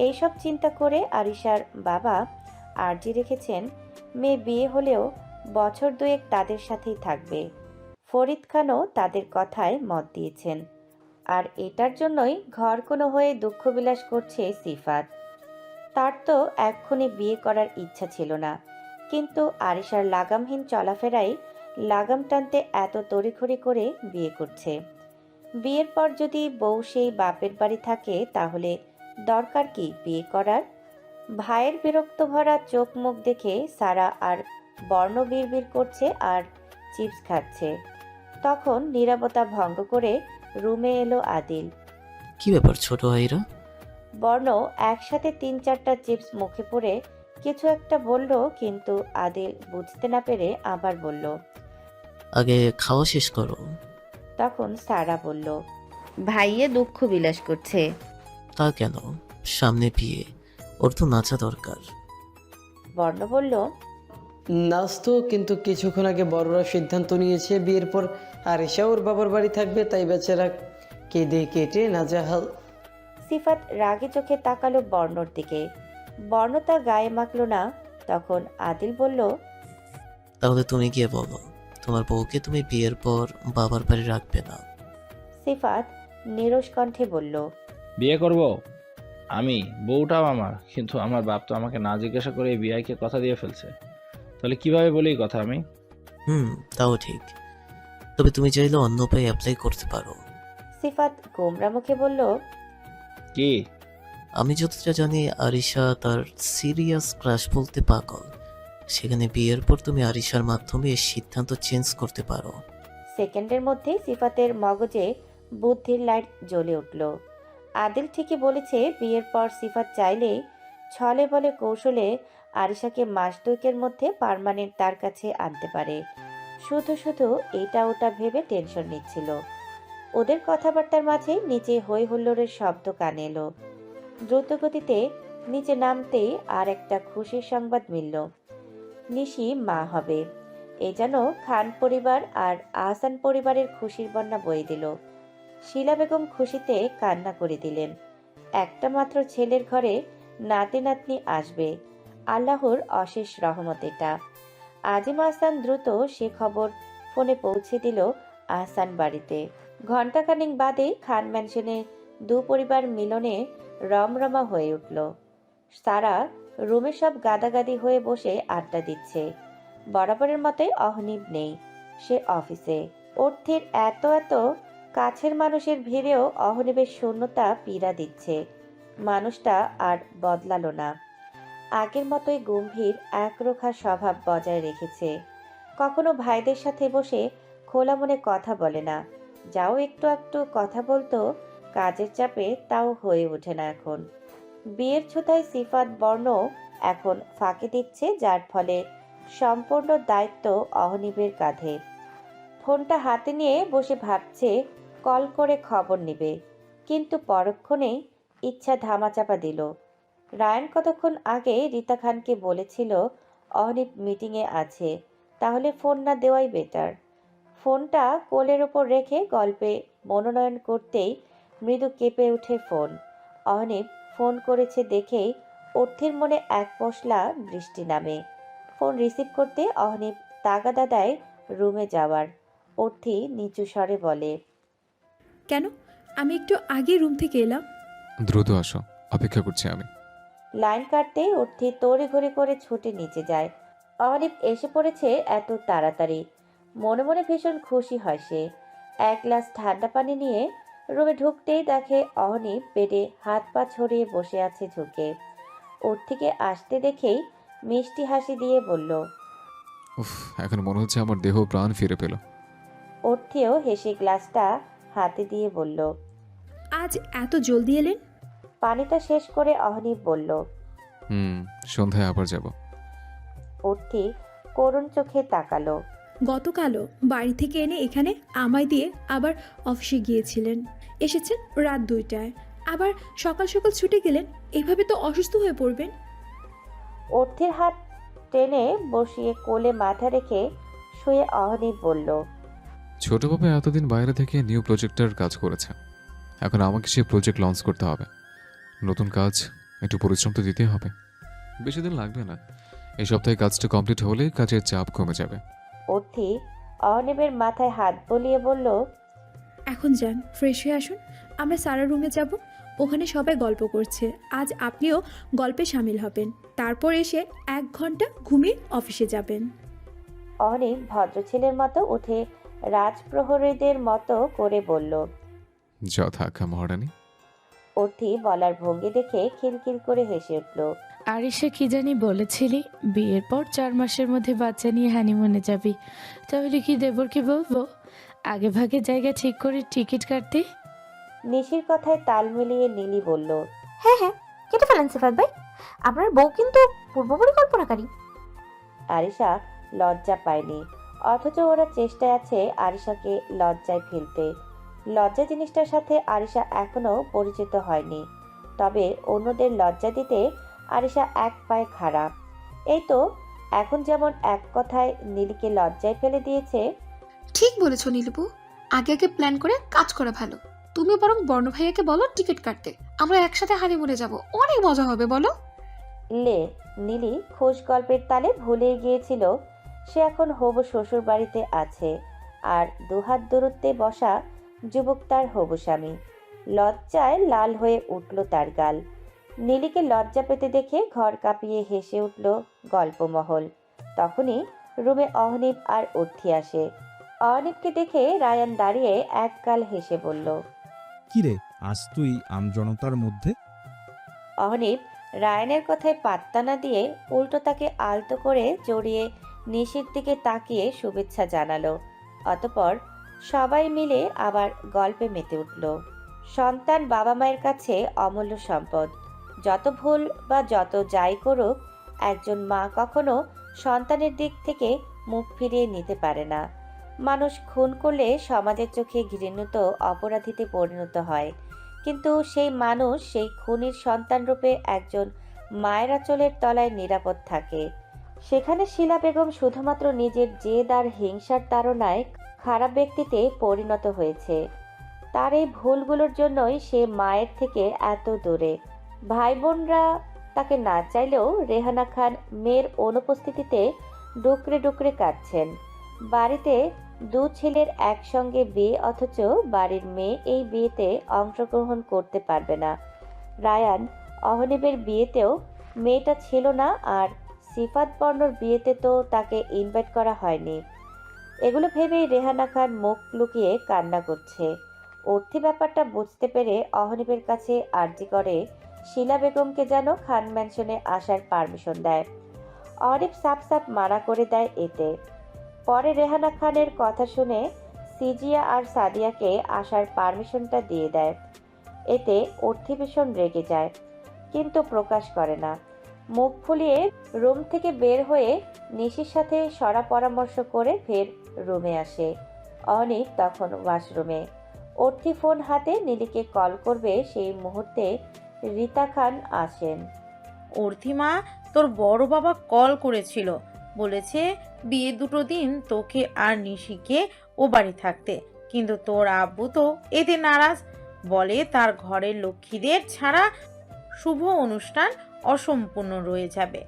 এইসব চিন্তা করে আরিশার বাবা আর্জি রেখেছেন মেয়ে বিয়ে হলেও বছর দুয়েক তাদের সাথেই থাকবে। ফরিদ খানও তাদের কথায় মত দিয়েছেন। আর এটার জন্যই ঘর কোনো হয়ে দুঃখবিলাস করছে সিফাত। তার তো এক্ষুনি বিয়ে করার ইচ্ছা ছিল না, কিন্তু আরিশার লাগামহীন চলাফেরায় লাগাম টানতে এত তড়িঘড়ি করে বিয়ে করছে। বিয়ের পর যদি বউ সেই বাপের বাড়ি থাকে তাহলে দরকার কি বিয়ে করার? ভাইয়ের বিরক্ত ভরা চোখ মুখ দেখে সারা আর বর্ণ বিড়বিড় করছে আর চিপস খাচ্ছে। তখন নীরবতা ভঙ্গ করে রুমে এলো আদিল। কি ব্যাপার ছোট ভাইরা? বর্ণ একসাথে 3-4টা চিপস মুখে পড়ে কিছু একটা বলল, কিন্তু আদিল বুঝতে না পেরে আবার বলল। আগে খাওয়া শেষ করো। তখন সারা বলল, ভাইয়ে দুঃখ বিলাস করছে। তা কেন? সামনে বিয়ে, ওর তো নাচা দরকার। বর্ণ বলল, নাচ তো, কিন্তু কিছুক্ষণ আগে বড়রা সিদ্ধান্ত নিয়েছে বিয়ের পর আরিশা ওর বাবার বাড়ি থাকবে, তাই বেচারা কেঁদে কেটে নাজেহাল। সিফাত রাগে চোখে তাকালো বর্ণর দিকে। বর্ণ তা গায়ে মাখলো না। তখন আদিল বলল, তাহলে তুমি গিয়ে বলো তোমার বউকে তুমি বিয়ের পর বাবার বাড়ি রাখবে না। সিফাত নিরস কণ্ঠে বলল, বিয়ে করব আমি, বউটাও আমার, কিন্তু আমার বাপ তো আমাকে না জিজ্ঞাসা করে বিয়াইকে কথা দিয়ে ফেলছে। তাহলে কিভাবে বলি এই কথা আমি? তাও ঠিক, তবে তুমি চাইলে অন্য উপায়ে অ্যাপ্লাই করতে পারো। সিফাত গোমরা মুখে বলল, কি? আমি যতটা জানি আরিশা তার সিরিয়াস ক্রাশ বলতে পাগল। সেখানে বিয়ের পর তুমি আরিশার মাধ্যমে এই সিদ্ধান্ত চেঞ্জ করতে পারো। সেকেন্ডের মধ্যে সিফাতের মগজে বুদ্ধির লাইট জ্বলে উঠল। আদিল ঠিকই বলেছে, বিয়ের পর সিফাত চাইলে ছলে বলে কৌশলে আরিশাকে মাস দুয়েকের মধ্যে পার্মানেন্ট তার কাছে আনতে পারে। শুধু শুধু এটা ওটা ভেবে টেনশন নিচ্ছিল। ওদের কথাবার্তার মাঝে নিচে হই হুল্লোড়ের শব্দ কানে এলো। দ্রুতগতিতে নিচে নামতেই আর একটা খুশির সংবাদ মিলল, নিশি মা হবে। এ যেন খান পরিবার আর আহসান পরিবারের খুশির বন্যা বয়ে দিল। শিলা বেগম খুশিতে কান্না করে দিলেন। একটা মাত্র ছেলের ঘরে নাতি নাতনি আসবে, আল্লাহর অশেষ রহমত এটা। আজিম আহসান দ্রুত সে খবর ফোনে পৌঁছে দিল আহসান বাড়িতে। ঘণ্টাখানেক বাদে খান ম্যানশনে দু পরিবার মিলনে রমরমা হয়ে উঠল। সারা রুমে সব গাদাগাদি হয়ে বসে আড্ডা দিচ্ছে। বরাবরের মতোই অহনিব নেই, সে অফিসে। অর্থের এত এত কাছের মানুষের ভিড়েও অহনিবের শূন্যতা পীড়া দিচ্ছে। মানুষটা আর বদলালো না, আগের মতোই গম্ভীর একরোখা স্বভাব বজায় রেখেছে। কখনো ভাইদের সাথে বসে খোলা মনে কথা বলে না, যাও একটু একটু কথা বলতো কাজের চাপে তাও হয়ে ওঠে না এখন। বিয়ের ছুতায় সিফাত বর্ণ এখন ফাঁকি দিচ্ছে, যার ফলে সম্পূর্ণ দায়িত্ব অহনিবের কাঁধে। ফোনটা হাতে নিয়ে বসে ভাবছে কল করে খবর নেবে, কিন্তু পরক্ষণেই ইচ্ছা ধামাচাপা দিল। রায়ান কতক্ষণ আগে রিতা খানকে বলেছিল অহনীপ মিটিংয়ে আছে, তাহলে ফোন না দেওয়াই বেটার। ফোনটা কোলের ওপর রেখে গল্পে মনোনয়ন করতেই মৃদু কেঁপে ওঠে ফোন। অহনীপ ফোন করেছে দেখেই অর্থির মনে এক পশলা বৃষ্টি নামে। ফোন রিসিভ করতে অহনীপ তাগাদা দেয় রুমে যাওয়ার। অর্থি নিচু স্বরে বলে, কেন? আমি একটু আগে রুম থেকে এলাম। দ্রুত আসো, অপেক্ষা করছি আমি। লাইন কাটতেই অর্থি তড়িঘড়ি করে ছুটে নিচে যায়। অহনীপ এসে পড়েছে এত তাড়াতাড়ি। মনে মনে ভীষণ খুশি হয় সে। এক গ্লাস ঠান্ডা পানি নিয়ে রুমে ঢুকতেই দেখে অহনীপ বেডে হাত পা ছড়িয়ে বসে আছে ঝুঁকে। অর্থিকে আসতে দেখেই মিষ্টি হাসি দিয়ে বলল। উফ, এখন মনে হচ্ছে আমার দেহ প্রাণ ফিরে পেল। অর্থিও হেসে গ্লাসটা হাতে দিয়ে বলল। আজ এত জলদি এলেন? পানিটা শেষ করে অহনীপ বলল। সন্ধ্যায় আবার যাব। অর্থি করুণ চোখে তাকালো। গতকালও বাড়ি থেকে এনে এখানে আমায় দিয়ে আবার অফিসে গিয়েছিলেন, এসেছেন রাত 2টায়, আবার সকাল সকাল ছুটে গেলেন। এভাবে তো অসুস্থ হয়ে পড়বেন। অর্থির হাত টেনে বসিয়ে কোলে মাথা রেখে শুয়ে অহনীপ বলল। ছোট বাবা এতদিন বাইরে থেকে নিউ প্রজেক্টের কাজ করেছে, এখন আমাকে সেই প্রজেক্ট লঞ্চ করতে হবে। নতুন কাজ, একটু পরিশ্রম তো দিতেই হবে। বেশি দিন লাগবে না, এই সপ্তাহে কাজটা কমপ্লিট হলেই কাজের চাপ কমে যাবে। অর্থি অহনীপের মাথায় হাত বলিয়ে বলল। এখন যান, ফ্রেশ হয়ে আসুন, আমরা সারা রুমে যাব। ওখানে সবাই গল্প করছে, আজ আপনিও গল্পে সামিল হবেন। তারপর এসে 1 ঘন্টা ঘুমিয়ে অফিসে যাবেন। অহনীপ ভদ্র ছেলের মতো উঠে রাজপ্রহরীদের মতো করে বলল। যথা আজ্ঞা মহারানী। অর্থি বলার ভঙ্গি দেখে খিলখিল করে হেসে উঠল। আরিশা কি জানি বলেছিলি বিয়ের পর 4 মাসের মধ্যে বাচ্চা নিয়ে হানিমুনে যাবি, তাহলে কি দেবরকে বলবো আগে ভাগে জায়গা ঠিক করে টিকিট কাটতে? নিশির কথায় তাল মিলিয়ে নীলি বলল। হ্যাঁ হ্যাঁ, কেটে ফেলেন সিফাত ভাই, আপনার বউ কিন্তু পূর্ব পরিকল্পনাকারী। আরিশা লজ্জা পায়নি, অথচ ওরা চেষ্টায় আছে আরিশাকে লজ্জায় ফেলতে। লজ্জা জিনিসটার সাথে আরিশা এখনো পরিচিত হয়নি, তবে অন্যদের লজ্জা দিতে আরিশা এক পায়ে খারাপ। এই তো এখন যেমন এক কথায় নীলিকে লজ্জায় ফেলে দিয়েছে। ঠিক বলেছো নীলপু, আগে আগে প্ল্যান করে কাজ করা ভালো। তুমি বরং বর্ণ ভাইয়াকে বলো টিকিট কাটতে, আমরা একসাথে হানিমুনে যাব, অনেক মজা হবে বলো। লে নীলি খোশ গল্পের তালে ভুলে গিয়েছিল সে এখন হবু শ্বশুর বাড়িতে আছে, আর দুহাত দূরত্বে বসা যুবক তার হবু স্বামী। লজ্জায় লাল হয়ে উঠল তার গাল। নীলিকে লজ্জা পেতে দেখে ঘর কাঁপিয়ে হেসে উঠল গল্পমহল। তখনই রুমে অহনীপ আর অর্থি আসে। অহনীপকে দেখে রায়ান দাঁড়িয়ে এক গাল হেসে বলল। কিরে, আজ তুই আমজনতার মধ্যে? অহনীপ রায়ানের কথায় পাত্তা না দিয়ে উল্টো তাকে আলতো করে জড়িয়ে নিশির দিকে তাকিয়ে শুভেচ্ছা জানালো। অতঃপর সবাই মিলে আবার গল্পে মেতে উঠল। সন্তান বাবা মায়ের কাছে অমূল্য সম্পদ। যত ভুল বা যত যাই করুক, একজন মা কখনো সন্তানের দিক থেকে মুখ ফিরিয়ে নিতে পারে না। মানুষ খুন করলে সমাজের চোখে ঘৃণিত অপরাধীতে পরিণত হয়, কিন্তু সেই মানুষ সেই খুনির সন্তান রূপে একজন মায়ের আঁচলের তলায় নিরাপদ থাকে। সেখানে শিলা বেগম শুধুমাত্র নিজের জেদ আর হিংসার তাড়নায় খারাপ ব্যক্তিতে পরিণত হয়েছে। তার এই ভুলগুলোর জন্যই সে মায়ের থেকে এত দূরে। ভাই বোনরা তাকে না চাইলেও রেহানা খান মেয়ের অনুপস্থিতিতে ডুকরে ডুকরে কাঁদছেন। বাড়িতে 2 ছেলের একসঙ্গে বিয়ে, অথচ বাড়ির মেয়ে এই বিয়েতে অংশগ্রহণ করতে পারবে না। রায়ান অহনীপের বিয়েতেও মেয়েটা ছিল না, আর সিফাত বর্ণর বিয়েতে তো তাকে ইনভাইট করা হয়নি। এগুলো ভেবেই রেহানা খান মুখ লুকিয়ে কান্না করছে। অর্থী ব্যাপারটা বুঝতে পেরে অহনীপের কাছে আর্জি করে শিলা বেগমকে যেন খান ম্যানশনে আসার পারমিশন দেয়। অহনীপ সাপ সাপ মানা করে দেয় এতে। পরে রেহানা খানের কথা শুনে সিজিয়া আর সাদিয়াকে আসার পারমিশনটা দিয়ে দেয়। এতে অর্থী ভীষণ রেগে যায়, কিন্তু প্রকাশ করে না। মুখ ফুলিয়ে রুম থেকে বের হয়ে নিশির সাথে সরা পরামর্শ করে ফের রুমে আসে। অহনীপ তখন ওয়াশরুমে। অর্থী ফোন হাতে নীলিকে কল করবে সেই মুহূর্তে রীতা খান আসেন। অর্থিমা, তোর বড় বাবা কল করেছিল, বলেছে বিয়ে দুটো দিন তোকে আর নিশিকে ও বাড়ি থাকতে, কিন্তু তোর আব্বু তো এতে নারাজ, বলে তার ঘরের লক্ষ্মীদের ছাড়া শুভ অনুষ্ঠান অসম্পূর্ণ রয়ে যাবে।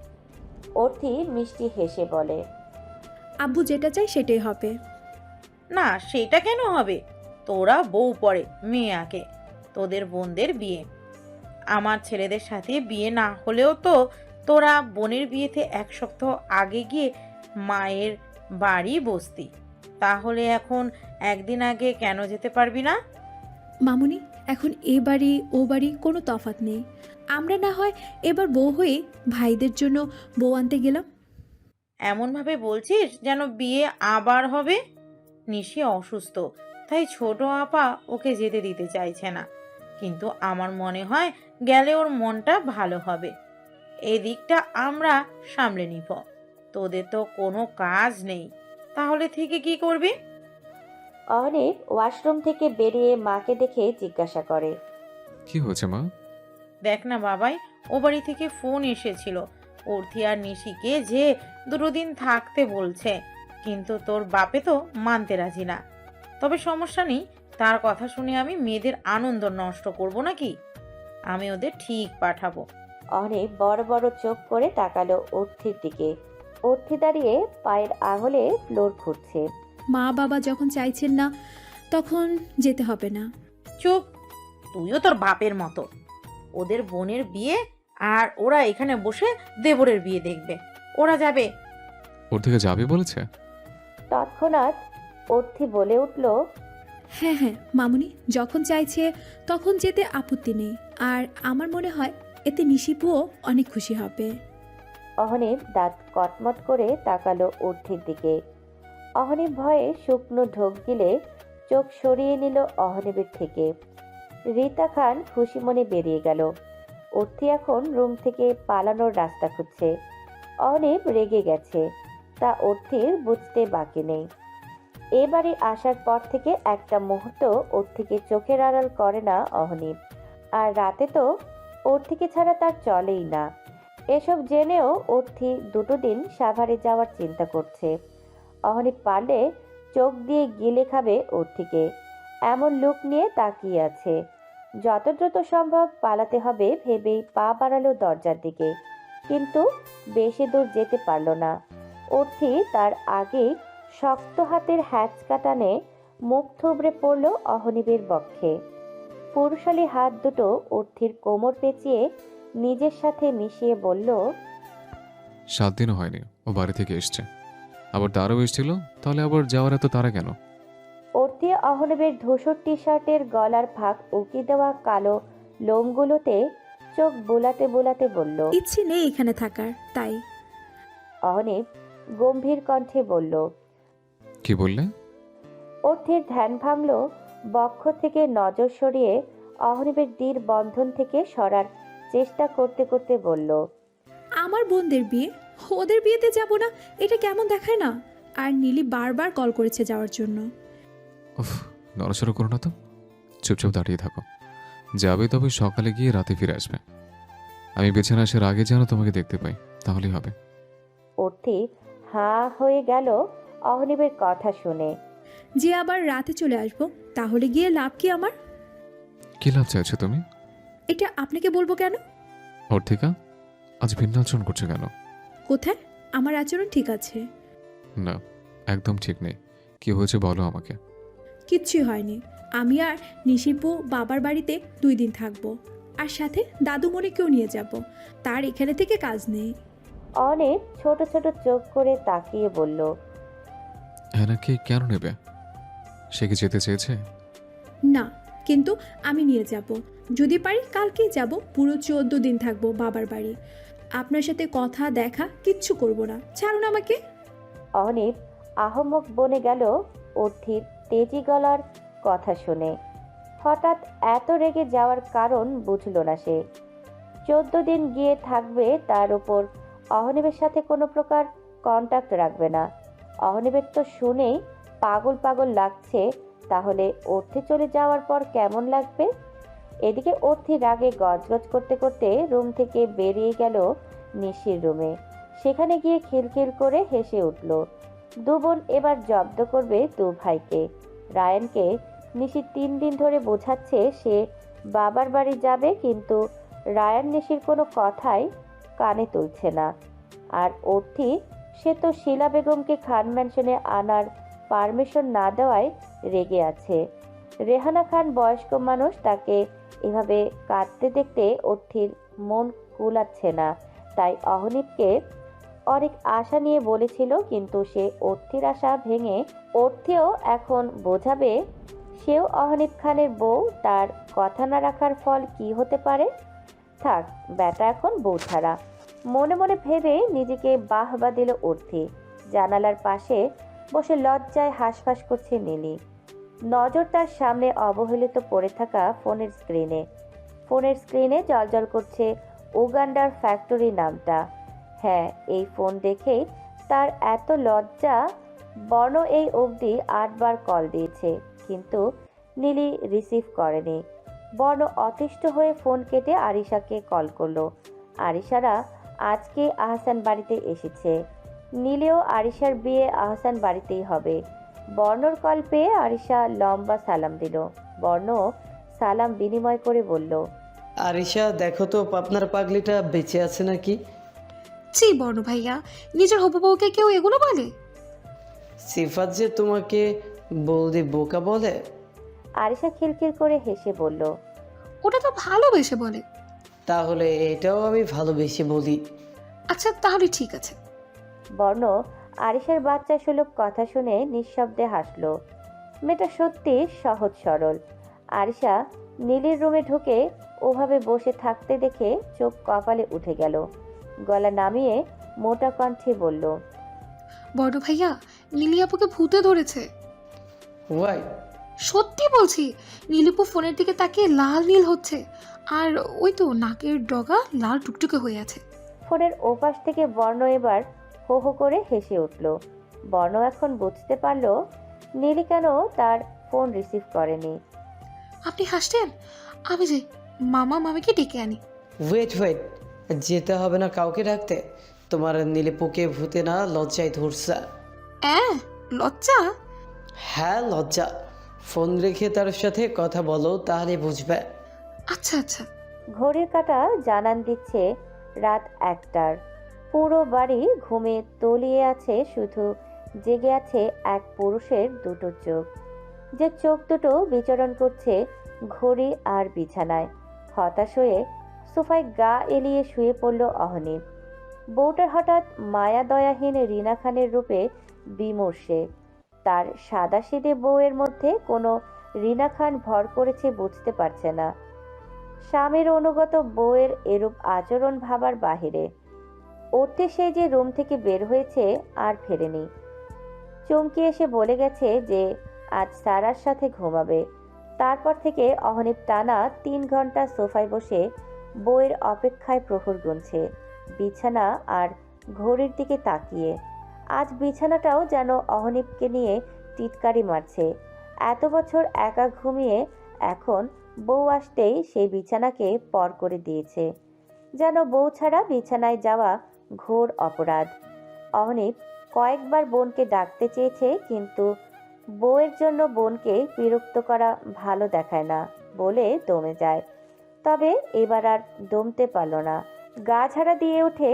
অর্থি মিষ্টি হেসে বলে, আব্বু যেটা চাই সেটাই হবে। না, সেটা কেন হবে? তোরা বউ পড়ে, মেয়ে আগে, তোদের বোনদের বিয়ে। আমার ছেলেদের সাথে বিয়ে না হলেও তো তোরা বোনের বিয়েতে 1 সপ্তাহ আগে গিয়ে মায়ের বাড়ি বসতি, তাহলে এখন একদিন আগে কেন যেতে পারবি না? মামুনি, এখন এ বাড়ি ও বাড়ি কোনো তফাৎ নেই। আমরা না হয় এবার বউ হয়ে ভাইদের জন্য বউ আনতে গেলাম। এমনভাবে বলছিস যেন বিয়ে আবার হবে। নিশি অসুস্থ, তাই ছোট আপা ওকে যেতে দিতে চাইছে না, কিন্তু আমার মনে হয় গেলে ওর মনটা ভালো হবে। এদিকটা আমরা সামলে নিব। তোদের তো কোনো কাজ নেই, তাহলে থেকে কি করবি? অনেক ওয়াশরুম থেকে বেরিয়ে মাকে দেখে জিজ্ঞাসা করে, কি হয়েছে মা? দেখ না বাবাই, ও বাড়ি থেকে ফোন এসেছিল, অর্থি আর নিশিকে যে 2 দিন থাকতে বলছে, কিন্তু তোর বাপে তো মানতে রাজি না। তবে সমস্যা নেই, তার কথা শুনে আমি মেয়েদের আনন্দ নষ্ট করব নাকি? আমি ওদের ঠিক পাঠাবো। অনেক বড় বড় চোখ করে তাকালো অর্থির দিকে। অর্থি দাঁড়িয়ে পায়ের আঙুলে ফ্লোর খুঁড়ছে। মা বাবা যখন চাইছেন না তখন যেতে হবে না। চুপ, তুইও তোর বাপের মতো। ওদের বোনের বিয়ে, আর ওরা এখানে বসে দেবরের বিয়ে দেখবে। ওরা যাবে। ওর থেকে যাবে বলেছে? তৎক্ষণাৎ অর্থি বলে উঠল, হ্যাঁ হ্যাঁ মামুনি, যখন চাইছে তখন যেতে আপত্তি নেই। আর আমার মনে হয় এতে নিশিপুও অনেক খুশি হবে। অহনীপ দাঁত কটমট করে তাকালো অর্থির দিকে। অহনীপ ভয়ে শুকনো ঢোক গিলে চোখ সরিয়ে নিল অহনীপের থেকে। রীতা খান খুশি মনে বেরিয়ে গেল। অর্থি এখন রুম থেকে পালানোর রাস্তা খুঁজছে। অহনীপ রেগে গেছে, তা অর্থির বুঝতে বাকি নেই। এবারে আসার পর থেকে একটা মুহূর্ত অর্থিকে চোখের আড়াল করে না অহনীপ। আর রাতে তো অর্থিকে ছাড়া তার চলেই না। এসব জেনেও অর্থি 2 দিন সাভারে যাওয়ার চিন্তা করছে। অহনীপ পারলে চোখ দিয়ে গিলে খাবে অর্থিকে, এমন লুক নিয়ে তাকিয়ে আছে। যত দ্রুত সম্ভব পালাতে হবে ভেবেই পা বাড়ালো দরজার দিকে, কিন্তু বেশি দূর যেতে পারল না। অর্থি তার আগে শক্ত হাতের হ্যাচকা টানে মুখ থুবড়ে পড়ল অহনীপের বক্ষে। পুরুষালী হাত দুটো অর্থির কোমর পেঁচিয়ে নিজের সাথে মিশিয়ে বলল, 7 দিনও হয়নি ও বাড়ি থেকে এসছে, আবার তারও এসেছিল, তাহলে আবার যাওয়ার এত তারা কেন? অর্থি অহনীপের ধূসর টি শার্টের গলার ফাঁক উকি দেওয়া কালো লোমগুলোতে চোখ বোলাতে বোলাতে বলল, ইচ্ছে নেই এখানে থাকার, তাই। অহনীপ গম্ভীর কণ্ঠে বলল। কি বললে? অর্থের ধ্যান ভাঙল। বক্ষ থেকে নজর সরিয়ে অহনীপের দৃঢ় বন্ধন থেকে সরার চেষ্টা করতে করতে বলল, আমার বোনদের বিয়ে, ওদের বিয়েতে যাব না, এটা কেমন দেখায় না? আর নীলি বারবার কল করেছে যাওয়ার জন্য। উফ, নড়াচড়া করো না তো, চুপচাপ দাঁড়িয়ে থাকো। যাবে তবে সকালে গিয়ে রাতে ফিরে আসবে। আমি বিছানা আসার আগে যেন তোমাকে দেখতে পাই, তাহলেই হবে। অর্থি হাঁ হয়ে গেল অহনীপের কথা শুনে। যে আবার রাতে চলে আসবো, তাহলে গিয়ে লাভ কি আমার? কি লাভ চাইছো তুমি? এটা আপনাকে বলবো কেন? অর্থিকা, আজ ভিন্ন আচরণ করছো কেন? কোথায়? আমার আচরণ ঠিক আছে। না, একদম ঠিক নেই। কি হয়েছে বলো আমাকে। কিচ্ছুই হয়নি। আমি আর নিশিপু বাবার বাড়িতে 2 দিন থাকবো, আর সাথে দাদুমণিকেও নিয়ে যাব। তার এখানে থেকে কাজ নেই। অনেক ছোট ছোট চোখ করে তাকিয়ে বলল, হ্যানাকে কেন নেবে? সে কি যেতে চেয়েছে? না, কিন্তু আমি নিয়ে যাব। যদি পারি কালকেই যাব। পুরো 14 দিন থাকবো বাবার বাড়ি। আপনার সাথে কথা দেখা কিচ্ছু করব না, ছাড়ুন আমাকে। অহনীপ আহম্মক বনে গেল অর্থির তেজি গলার কথা শুনে। হঠাৎ এত রেগে যাওয়ার কারণ বুঝল না সে। 14 দিন গিয়ে থাকবে, তার উপর অহনীপের সাথে কোনো প্রকার কন্টাক্ট রাখবে না। অহনীপের তো শুনেই পাগল পাগল লাগছে, তাহলে অর্থে চলে যাওয়ার পর কেমন লাগবে? এদিকে অর্থি রাগে গজগজ করতে করতে রুম থেকে বেরিয়ে গেল নিশির রুমে। সেখানে গিয়ে খিলখিল করে হেসে উঠল। দু বোন এবার জব্দ করবে দু ভাইকে। রায়ানকে নিশি 3 দিন ধরে বোঝাচ্ছে সে বাবার বাড়ি যাবে, কিন্তু রায়ান নিশির কোনো কথাই কানে তুলছে না। আর অর্থি, সে তো শিলা বেগমকে খান ম্যানশনে আনার পারমিশন না দেওয়ায় রেগে আছে। রেহানা খান বয়স্ক মানুষ, তাকে এভাবে কাঁদতে দেখতে অর্থির মন কুলাচ্ছে না। তাই অহনীপকে অনেক আশা নিয়ে বলেছিল, কিন্তু সে অর্থির আশা ভেঙে অর্থিও এখন বোঝাবে সেও অহনীপ খানের বউ। তার কথা না রাখার ফল কি হতে পারে? থাক, ব্যাটা এখন বউ ছাড়া, মনে মনে ভেবে নিজেকে বাহবা দিল অর্থি। জানালার পাশে বসে লজ্জায় হাঁসফাঁস করছে নীলি। নজর তার সামনে অবহেলিত পড়ে থাকা ফোনের স্ক্রিনে জলজল করছে উগান্ডার ফ্যাক্টরি নামটা। হ্যাঁ, এই ফোন দেখেই তার এত লজ্জা। বর্ণ এই অবধি 8 বার কল দিয়েছে, কিন্তু নীলি রিসিভ করেনি। বর্ণ অতিষ্ঠ হয়ে ফোন কেটে আরিশাকে কল করলো। আরিশারা আজকে আহসান বাড়িতে এসেছে। নীলেও আরিশার বিয়ে আহসান বাড়িতেই হবে। বর্ণর কল পেয়ে আরিশা লম্বা সালাম দিল। বর্ণ সালাম বিনিময় করে বলল, আরিশা, দেখো তো আপনার পাগলিটা বেঁচে আছে নাকি? ছি বর্ণ ভাইয়া, নিজের হবু বউকে কেউ এগুলো বলে? সিফাত যে তোমাকে বৌদি বোকা বলে? আরিশা খিলখিল করে হেসে বলল, ওটা তো ভালোবেসে বলে। তাহলে এটাও আমি ভালোবেসে বলি। আচ্ছা তাহলে ঠিক আছে। বর্ণ আরিশার বাচ্চা সুলভ কথা শুনে নিঃশব্দে হাসলো। মেয়েটা সত্যি সহজ সরল। আরিশা নীলির রুমে ঢুকে ওভাবে বসে থাকতে দেখে চোখ কপালে উঠে গেল। গলা নামিয়ে মোটা কণ্ঠে বলল, বর্ণ ভাইয়া, নীলি আপুকে ভূতে ধরেছে। ওয়াই? সত্যি বলছি, নীলিপু ফোনের দিকে তাকিয়ে লাল নীল হচ্ছে, আর ওই তো নাকের ডগা লাল টুকটুকে হয়ে আছে। ফোনের ওপাশ থেকে বর্ণ এবার হো হো করে হেসে উঠল। বর্ণ এখন বুঝতে পারল নীলি কেন তার ফোন রিসিভ করেনি। আপনি হাসছেন? আমি যাই, মামা মামিকে ডেকে আনি। ওয়েট, যেতে হবে না কাউকে ডাকতে। তোমার নীলিপুকে ভূতে না লজ্জায় ধরছে। লজ্জা? হ্যাঁ, লজ্জা। ফোন রেখে তার সাথে কথা বলো, তাহলে বুঝবে। আচ্ছা আচ্ছা। ঘড়ির কাঁটা জানান দিচ্ছে রাত 1টার। পুরো বাড়ি ঘুমে তলিয়ে আছে, শুধু জেগে আছে এক পুরুষের দুটো চোখ, যে চোখ দুটো বিচরণ করছে ঘড়ি আর বিছানায়। হতাশ হয়ে সোফায় গা এলিয়ে শুয়ে পড়ল অহনীপ। বউটার হঠাৎ মায়া দয়াহীন রিনা খানের রূপে বিমর্ষে। তার সাদাসিধে বউয়ের মধ্যে কোনো রিনা খান ভর করেছে বুঝতে পারছে না। স্বামীর অনুগত বউয়ের এরূপ আচরণ ভাবার বাহিরে। উঠতে সে যে রুম থেকে বের হয়েছে আর ফেরেনি। চমকে এসে বলে গেছে যে আজ সারার সাথে ঘুমাবে। তারপর থেকে অহনীপ টানা 3 ঘন্টা সোফায় বসে বউয়ের অপেক্ষায় প্রহর গুনছে, বিছানা আর ঘড়ির দিকে তাকিয়ে। আজ বিছানাটাও যেন অহনীপকে নিয়ে টিটকারি মারছে। এত বছর একা ঘুমিয়ে এখন বউ আসতেই সেই বিছানাকে পর করে দিয়েছে। যেন বউ ছাড়া বিছানায় যাওয়া ঘোর অপরাধ। অহনীপ কয়েকবার বোনকে ডাকতে চেয়েছে, কিন্তু বউয়ের জন্য বোনকে বিরক্ত করা ভালো দেখায় না বলে দমে যায়। তবে এবার আর দমতে পারল না। গা ঝাড়া দিয়ে উঠে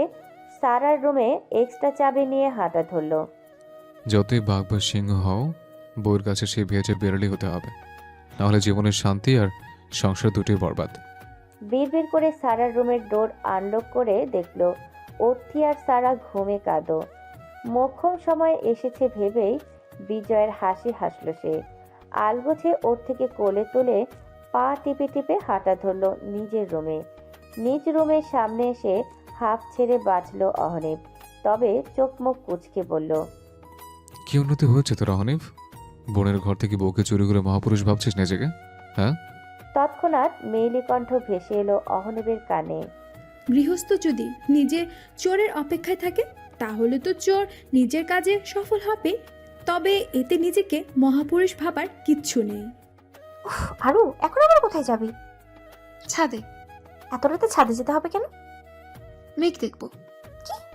সারার রুমে এক্সট্রা চাবি নিয়ে হাঁটা ধরল। যতই বাঘ বা সিংহ হও, বউয়ের কাছে সে ভেজে বেরোলি হতে হবে, নাহলে জীবনের শান্তি আর সংসার দুটোই বরবাদ। বিড়বিড় করে সারার রুমের ডোর আনলক করে দেখল অর্থি আর সারা ঘুমে কাঁদো। মোক্ষম সময় এসেছে ভেবেই বিজয়ের হাসি হাসল সে। আলগোছে ওর থেকে কোলে তুলে পা টিপে টিপে হাঁটা ধরল নিজের রুমে। নিজ রুমের সামনে এসে হাফ ছেড়ে বাঁচল অহনীপ, তবে চোখ মুখ কুচকে বলল, কি উন্নতি হয়েছে তোর অহনীপ? বোনের ঘর থেকে বউকে চুরি করে মহাপুরুষ ভাবছিস নিজেকে? হ্যাঁ? তৎক্ষণাৎ মেয়েলি কণ্ঠ ভেসে এলো অহনীপের কানে। গৃহস্থ যদি নিজে চোরের অপেক্ষায় থাকে তাহলে তো চোর নিজের কাজে সফল হবে, তবে এতে নিজেকে মহাপুরুষ ভাবার কিচ্ছু নেই। আরু, এখন আবার কোথায় যাবি? ছাদে। এত রাতে ছাদে যেতে হবে কেন? মেঘ দেখবো।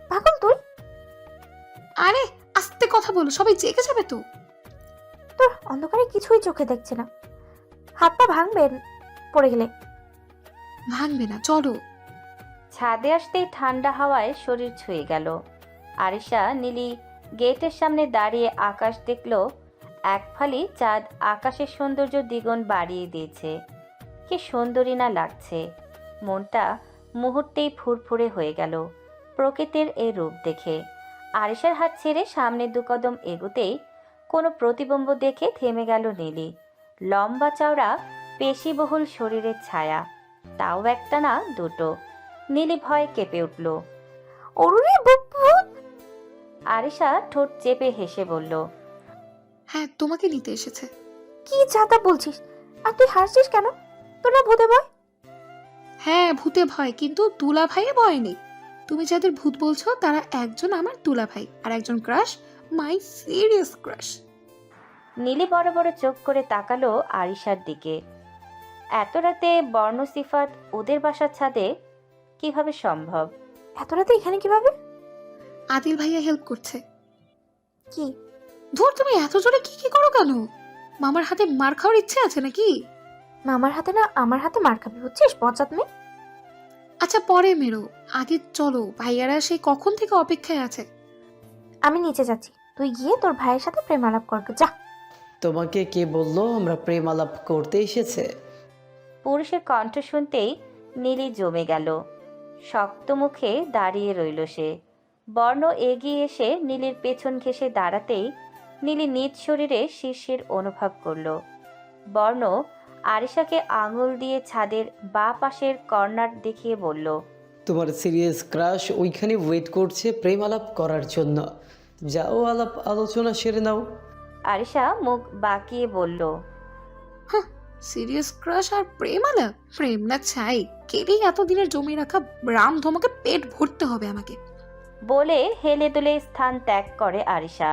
পাগল তুই? আরে আস্তে কথা বলো, সবাই জেগে যাবে তো। তোর অন্ধকারে কিছুই চোখে দেখছে না, হাত পা ভাঙবে পড়ে গেলে। ভাঙবে না, চলো। ছাদে আসতেই ঠান্ডা হাওয়ায় শরীর ছুঁয়ে গেল। আরিশা নীলি গেটের সামনে দাঁড়িয়ে আকাশ দেখল। এক ফালি চাঁদ আকাশের সৌন্দর্য দ্বিগুণ বাড়িয়ে দিয়েছে। কি সুন্দরী না লাগছে। মনটা মুহূর্তেই ফুরফুরে হয়ে গেল প্রকৃতির এই রূপ দেখে। আরিশার হাত ছেড়ে সামনে 2 কদম এগোতেই কোনো প্রতিবিম্ব দেখে থেমে গেল নীলি। লম্বা চওড়া পেশিবহুল শরীরের ছায়া, তাও একটা না 2। নীলি ভয়ে কেঁপে উঠল। ওরে ভূত! আরিশা ঠোঁট চেপে হেসে বলল, হ্যাঁ, তোমাকে নিতে এসেছে। কি যাতা বলছিস? আর তুই হাসছিস কেন? তোর না ভূতে ভয়? হ্যাঁ, ভূতে ভয়, কিন্তু দুলা ভাইয়ে ভয় নেই। তুমি যাদের ভূত বলছো তারা একজন আমার দুলা ভাই আর একজন ক্রাশ, মাই সিরিয়াস ক্রাশ। নীলি বড় বড় চোখ করে তাকালো আরিশার দিকে। এত রাতে বর্ণ সিফাত ওদের বাসার ছাদে কিভাবে সম্ভব? এত রাতে এখানে কিভাবে? আদিল ভাইয়া হেল্প করছে। কি? ধুর, তুমি এত জোরে কি করো কেন? মামার হাতে মার খাওয়ার ইচ্ছে আছে নাকি? মামার হাতে না আমার হাতে মার খাবি, বুঝছিস বজ্জাত মেয়ে? আচ্ছা পরে মেরো, আগে চলো, ভাইয়ারা সেই কখন থেকে অপেক্ষায় আছে। আমি নিচে যাচ্ছি, তুই গিয়ে তোর ভাইয়ের সাথে প্রেম আলাপ করবে যা। তোমাকে কে বললো আমরা প্রেম আলাপ করতে এসেছে? পুরুষের কণ্ঠ শুনতেই নীলি জমে গেল। শক্ত মুখে দাঁড়িয়ে রইল সে। বর্ণ এগিয়ে এসে নীলির পেছন ঘেঁষে দাঁড়াতেই নীলি নিজ শরীরে শিরশির অনুভব করল। বর্ণ আরিশাকে আঙুল দিয়ে ছাদের বাঁ পাশের কর্নার দেখিয়ে বলল, তোমার সিরিয়াস ক্রাশ ওইখানে ওয়েট করছে প্রেম আলাপ করার জন্য। যাও, আলাপ আলোচনা সেরে নাও। আরিশা মুখ বাঁকিয়ে বলল, সিরিয়াস ক্রাশ আর প্রেম আলাপ? প্রেম না চাই, কেলেই এতদিনের জমি রাখা রাম ধমকে পেট ভরতে হবে আমাকে। বলে হেলে দুলে স্থান ত্যাগ করে আরিশা।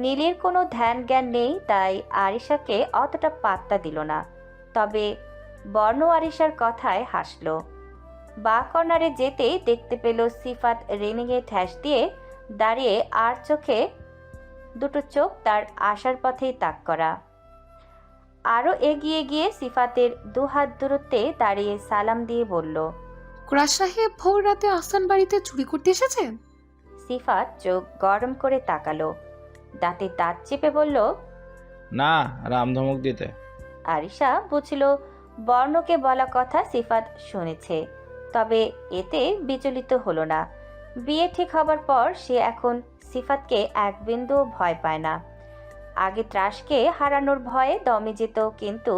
নীলির কোনো ধ্যান জ্ঞান নেই, তাই আরিশাকে অতটা পাত্তা দিল না। তবে বর্ণ আরিশার কথায় হাসল। বাঁ কর্নারে যেতেই দেখতে পেল সিফাত রেলিংয়ে ঠ্যাস দিয়ে দাঁড়িয়ে, আর চোখে 2 চোখ তার আসার পথেই তাক করা। আরও এগিয়ে গিয়ে সিফাতের 2 হাত দূরত্বে দাঁড়িয়ে সালাম দিয়ে বলল, ক্রাশ সাহেব ভোর রাতে আস্তান বাড়িতে চুরি করতে এসেছেন? সিফাত চোখ গরম করে তাকালো, দাঁতে দাঁত চেপে বলল, না, রাম ধমক দিতে। আরিশা বুঝল বর্ণকে বলা কথা সিফাত শুনেছে, তবে এতে বিচলিত হলো না। বিয়ে ঠিক হবার পর সে এখন সিফাতকে এক বিন্দুও ভয় পায় না। আগে ত্রাসকে হারানোর ভয়ে দমে যেত, কিন্তু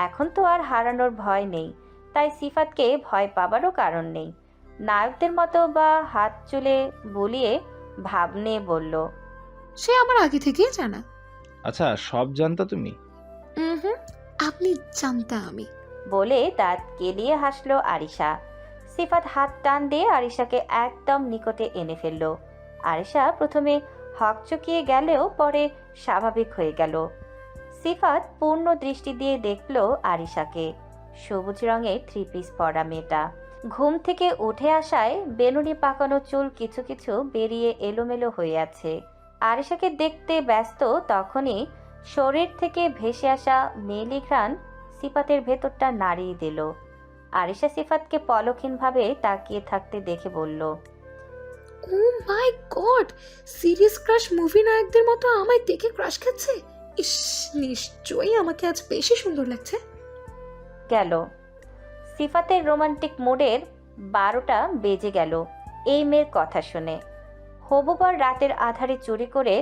এখন তো আর হারানোর ভয় নেই, তাই সিফাতকে ভয় পাবারও কারণ নেই। নায়কদের মতো বা হাত চুলে বুলিয়ে ভাব নিয়ে বলল, সে আমার আগে থেকেই জানা। আচ্ছা, সব জানতা তুমি? হুম, আপনি জানতা আমি। বলে দাঁত কেলিয়ে হাসলো আরিশা। সিফাত হাত টান দিয়ে আরিশাকে একদম নিকটে এনে ফেলল। আরিশা প্রথমে হকচকিয়ে গেলেও পরে স্বাভাবিক হয়ে গেল। সিফাত পূর্ণ দৃষ্টি দিয়ে দেখল আরিশাকে। সবুজ রঙের 3 পিস পরা মেয়েটা। ঘুম থেকে উঠে আসায় বেনুনি পাকানো চুল কিছু কিছু বেরিয়ে এলোমেলো হয়ে আছে। আরিশাকে দেখতে ব্যস্ত তখনই শরীর থেকে ভেসে আসা মেলি ঘ্রাণ সিফাতের ভেতরটা নাড়িয়ে দিল। আরিশা সিফাতকে পলকহীনভাবে তাকিয়ে থাকতে দেখে বলল, ও মাই গড, সিরিয়াস ক্রাশ মুভি নায়কদের মতো আমায় দেখে ক্রাশ খাচ্ছে। ইস, নিশ্চয়ই আমাকে আজ বেশি সুন্দর লাগছে। গেল। সিফাতের রোমান্টিক মুডের 12টা বেজে গেল এই মেয়ের কথা শুনে। হবু বর রাতের আধারে চুরি করে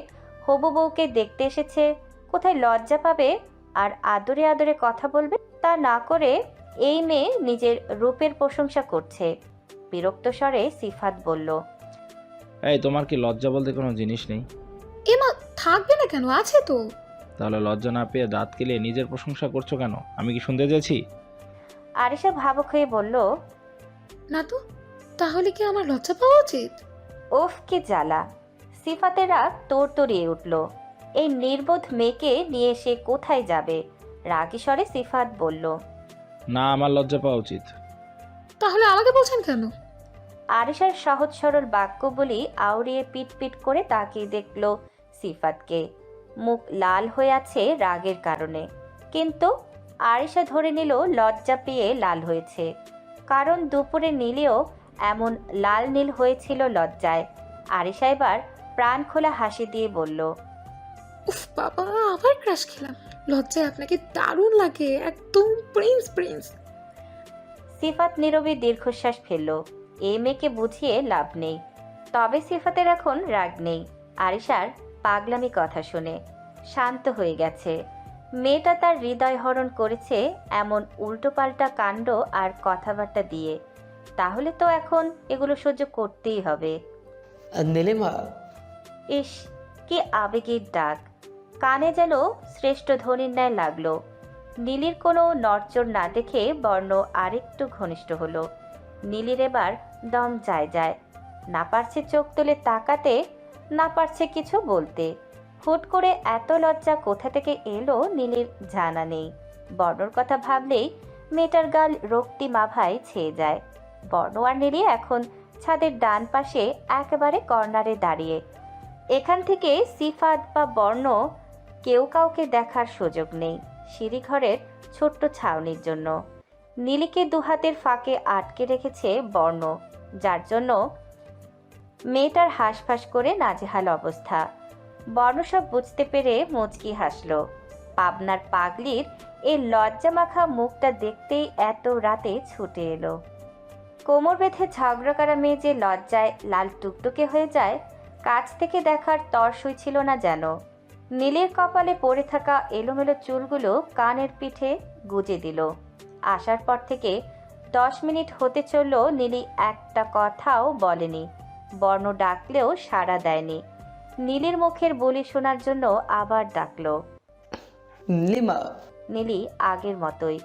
হবু বউকে দেখতে এসেছে, কোথায় লজ্জা পাবে আর আদরে আদরে কথা বলবে তা না করে এই মেয়ে নিজের রূপের প্রশংসা করছে। বিরক্ত স্বরে সিফাত বলল, এই, তোমার কি লজ্জা বলতে কোনো জিনিস নেই? এমা থাকবে না কেন, আছে তো। তাহলে লজ্জা না পেয়ে দাঁত কেলিয়ে নিজের প্রশংসা করছো কেন? আমি কি শুনতে চেয়েছি? আরিশা ভাবুক হয়ে বলল, না তো, তাহলে কি আমার লজ্জা পাওয়া উচিত? ওফ কি জ্বালা! সিফাতের রাগ তোড়তড়িয়ে উঠল। এই নির্বোধ মেয়েকে নিয়ে সে কোথায় যাবে? রাগী স্বরে সিফাত বলল, না, আমার লজ্জা পাওয়া উচিত। তাহলে আমাকে বলছেন কেন? আরিশার সহজ সরল বাক্যগুলি আউড়িয়ে পিট পিট করে তাকিয়ে দেখল সিফাতকে। মুখ লাল হয়ে আছে রাগের কারণে, কিন্তু আরিশা ধরে নিল লজ্জা পেয়ে লাল হয়েছে, কারণ দুপুরে নীলেও এমন লাল নীল হয়েছিল লজ্জায়। আরিশা এবার প্রাণ খোলা হাসি দিয়ে বলল, উফ বাবা, আবার ক্রাশ খেলাম। লজ্জায় আপনাকে দারুণ লাগে, একদম প্রিন্স প্রিন্স। সিফাত নীরবে দীর্ঘশ্বাস ফেলল। এই মেয়েকে বুঝিয়ে লাভ নেই। তবে সিফাতের এখন রাগ নেই আরিশার পাগলামি কথা শুনে। শান্ত হয়ে গেছে। মেয়েটা তার হৃদয় হরণ করেছে এমন উল্টোপাল্টা কাণ্ড আর কথাবার্তা দিয়ে। তাহলে তো এখন এগুলো সহ্য করতেই হবে। নীলিমা, ইস, কি আবেগের ডাক! কানে যেন শ্রেষ্ঠ ধ্বনির ন্যায় লাগলো। নীলির কোনো নড়চড় না দেখে বর্ণ আরেকটু ঘনিষ্ঠ হলো। নীলির এবার দম যায় যায়, না পারছে চোখ তুলে তাকাতে, না পারছে কিছু বলতে। হুট করে এত লজ্জা কোথা থেকে এলো নীলির জানা নেই। বর্ণর কথা ভাবলেই মেয়েটার গাল রক্তি মাভায় ছেয়ে যায়। বর্ণ আর নীলি এখন ছাদের ডান পাশে একেবারে কর্নারে দাঁড়িয়ে। এখান থেকে সিফাত বা বর্ণ কেউ কাউকে দেখার সুযোগ নেই, সিঁড়িঘরের ছোট্ট ছাউনির জন্য। নীলিকে দুহাতের ফাঁকে আটকে রেখেছে বর্ণ, যার জন্য মেয়েটার হাঁসফাঁস করে নাজেহাল অবস্থা। বর্ণ সব বুঝতে পেরে মুচকি হাসল। পাবনার পাগলির এই লজ্জা মাখা মুখটা দেখতেই এত রাতে ছুটে এলো। কোমর বেঁধে ঝগড়া করা মেয়ে যে লজ্জায় লাল টুকটুকে হয়ে যায়, কাছ থেকে দেখার তর্সই ছিল না যেন। নীলের কপালে পড়ে থাকা এলোমেলো চুলগুলো কানের পিঠে গুজে দিল। আসার পর থেকে 10 মিনিট হতে চলল, নীলি একটা কথাও বলেনি। বর্ণ ডাকলেও সাড়া দেয়নি। নীলির মুখের বুলি শোনার জন্য আবার ডাকলো। নীলিমা। নীলি আগের মতোই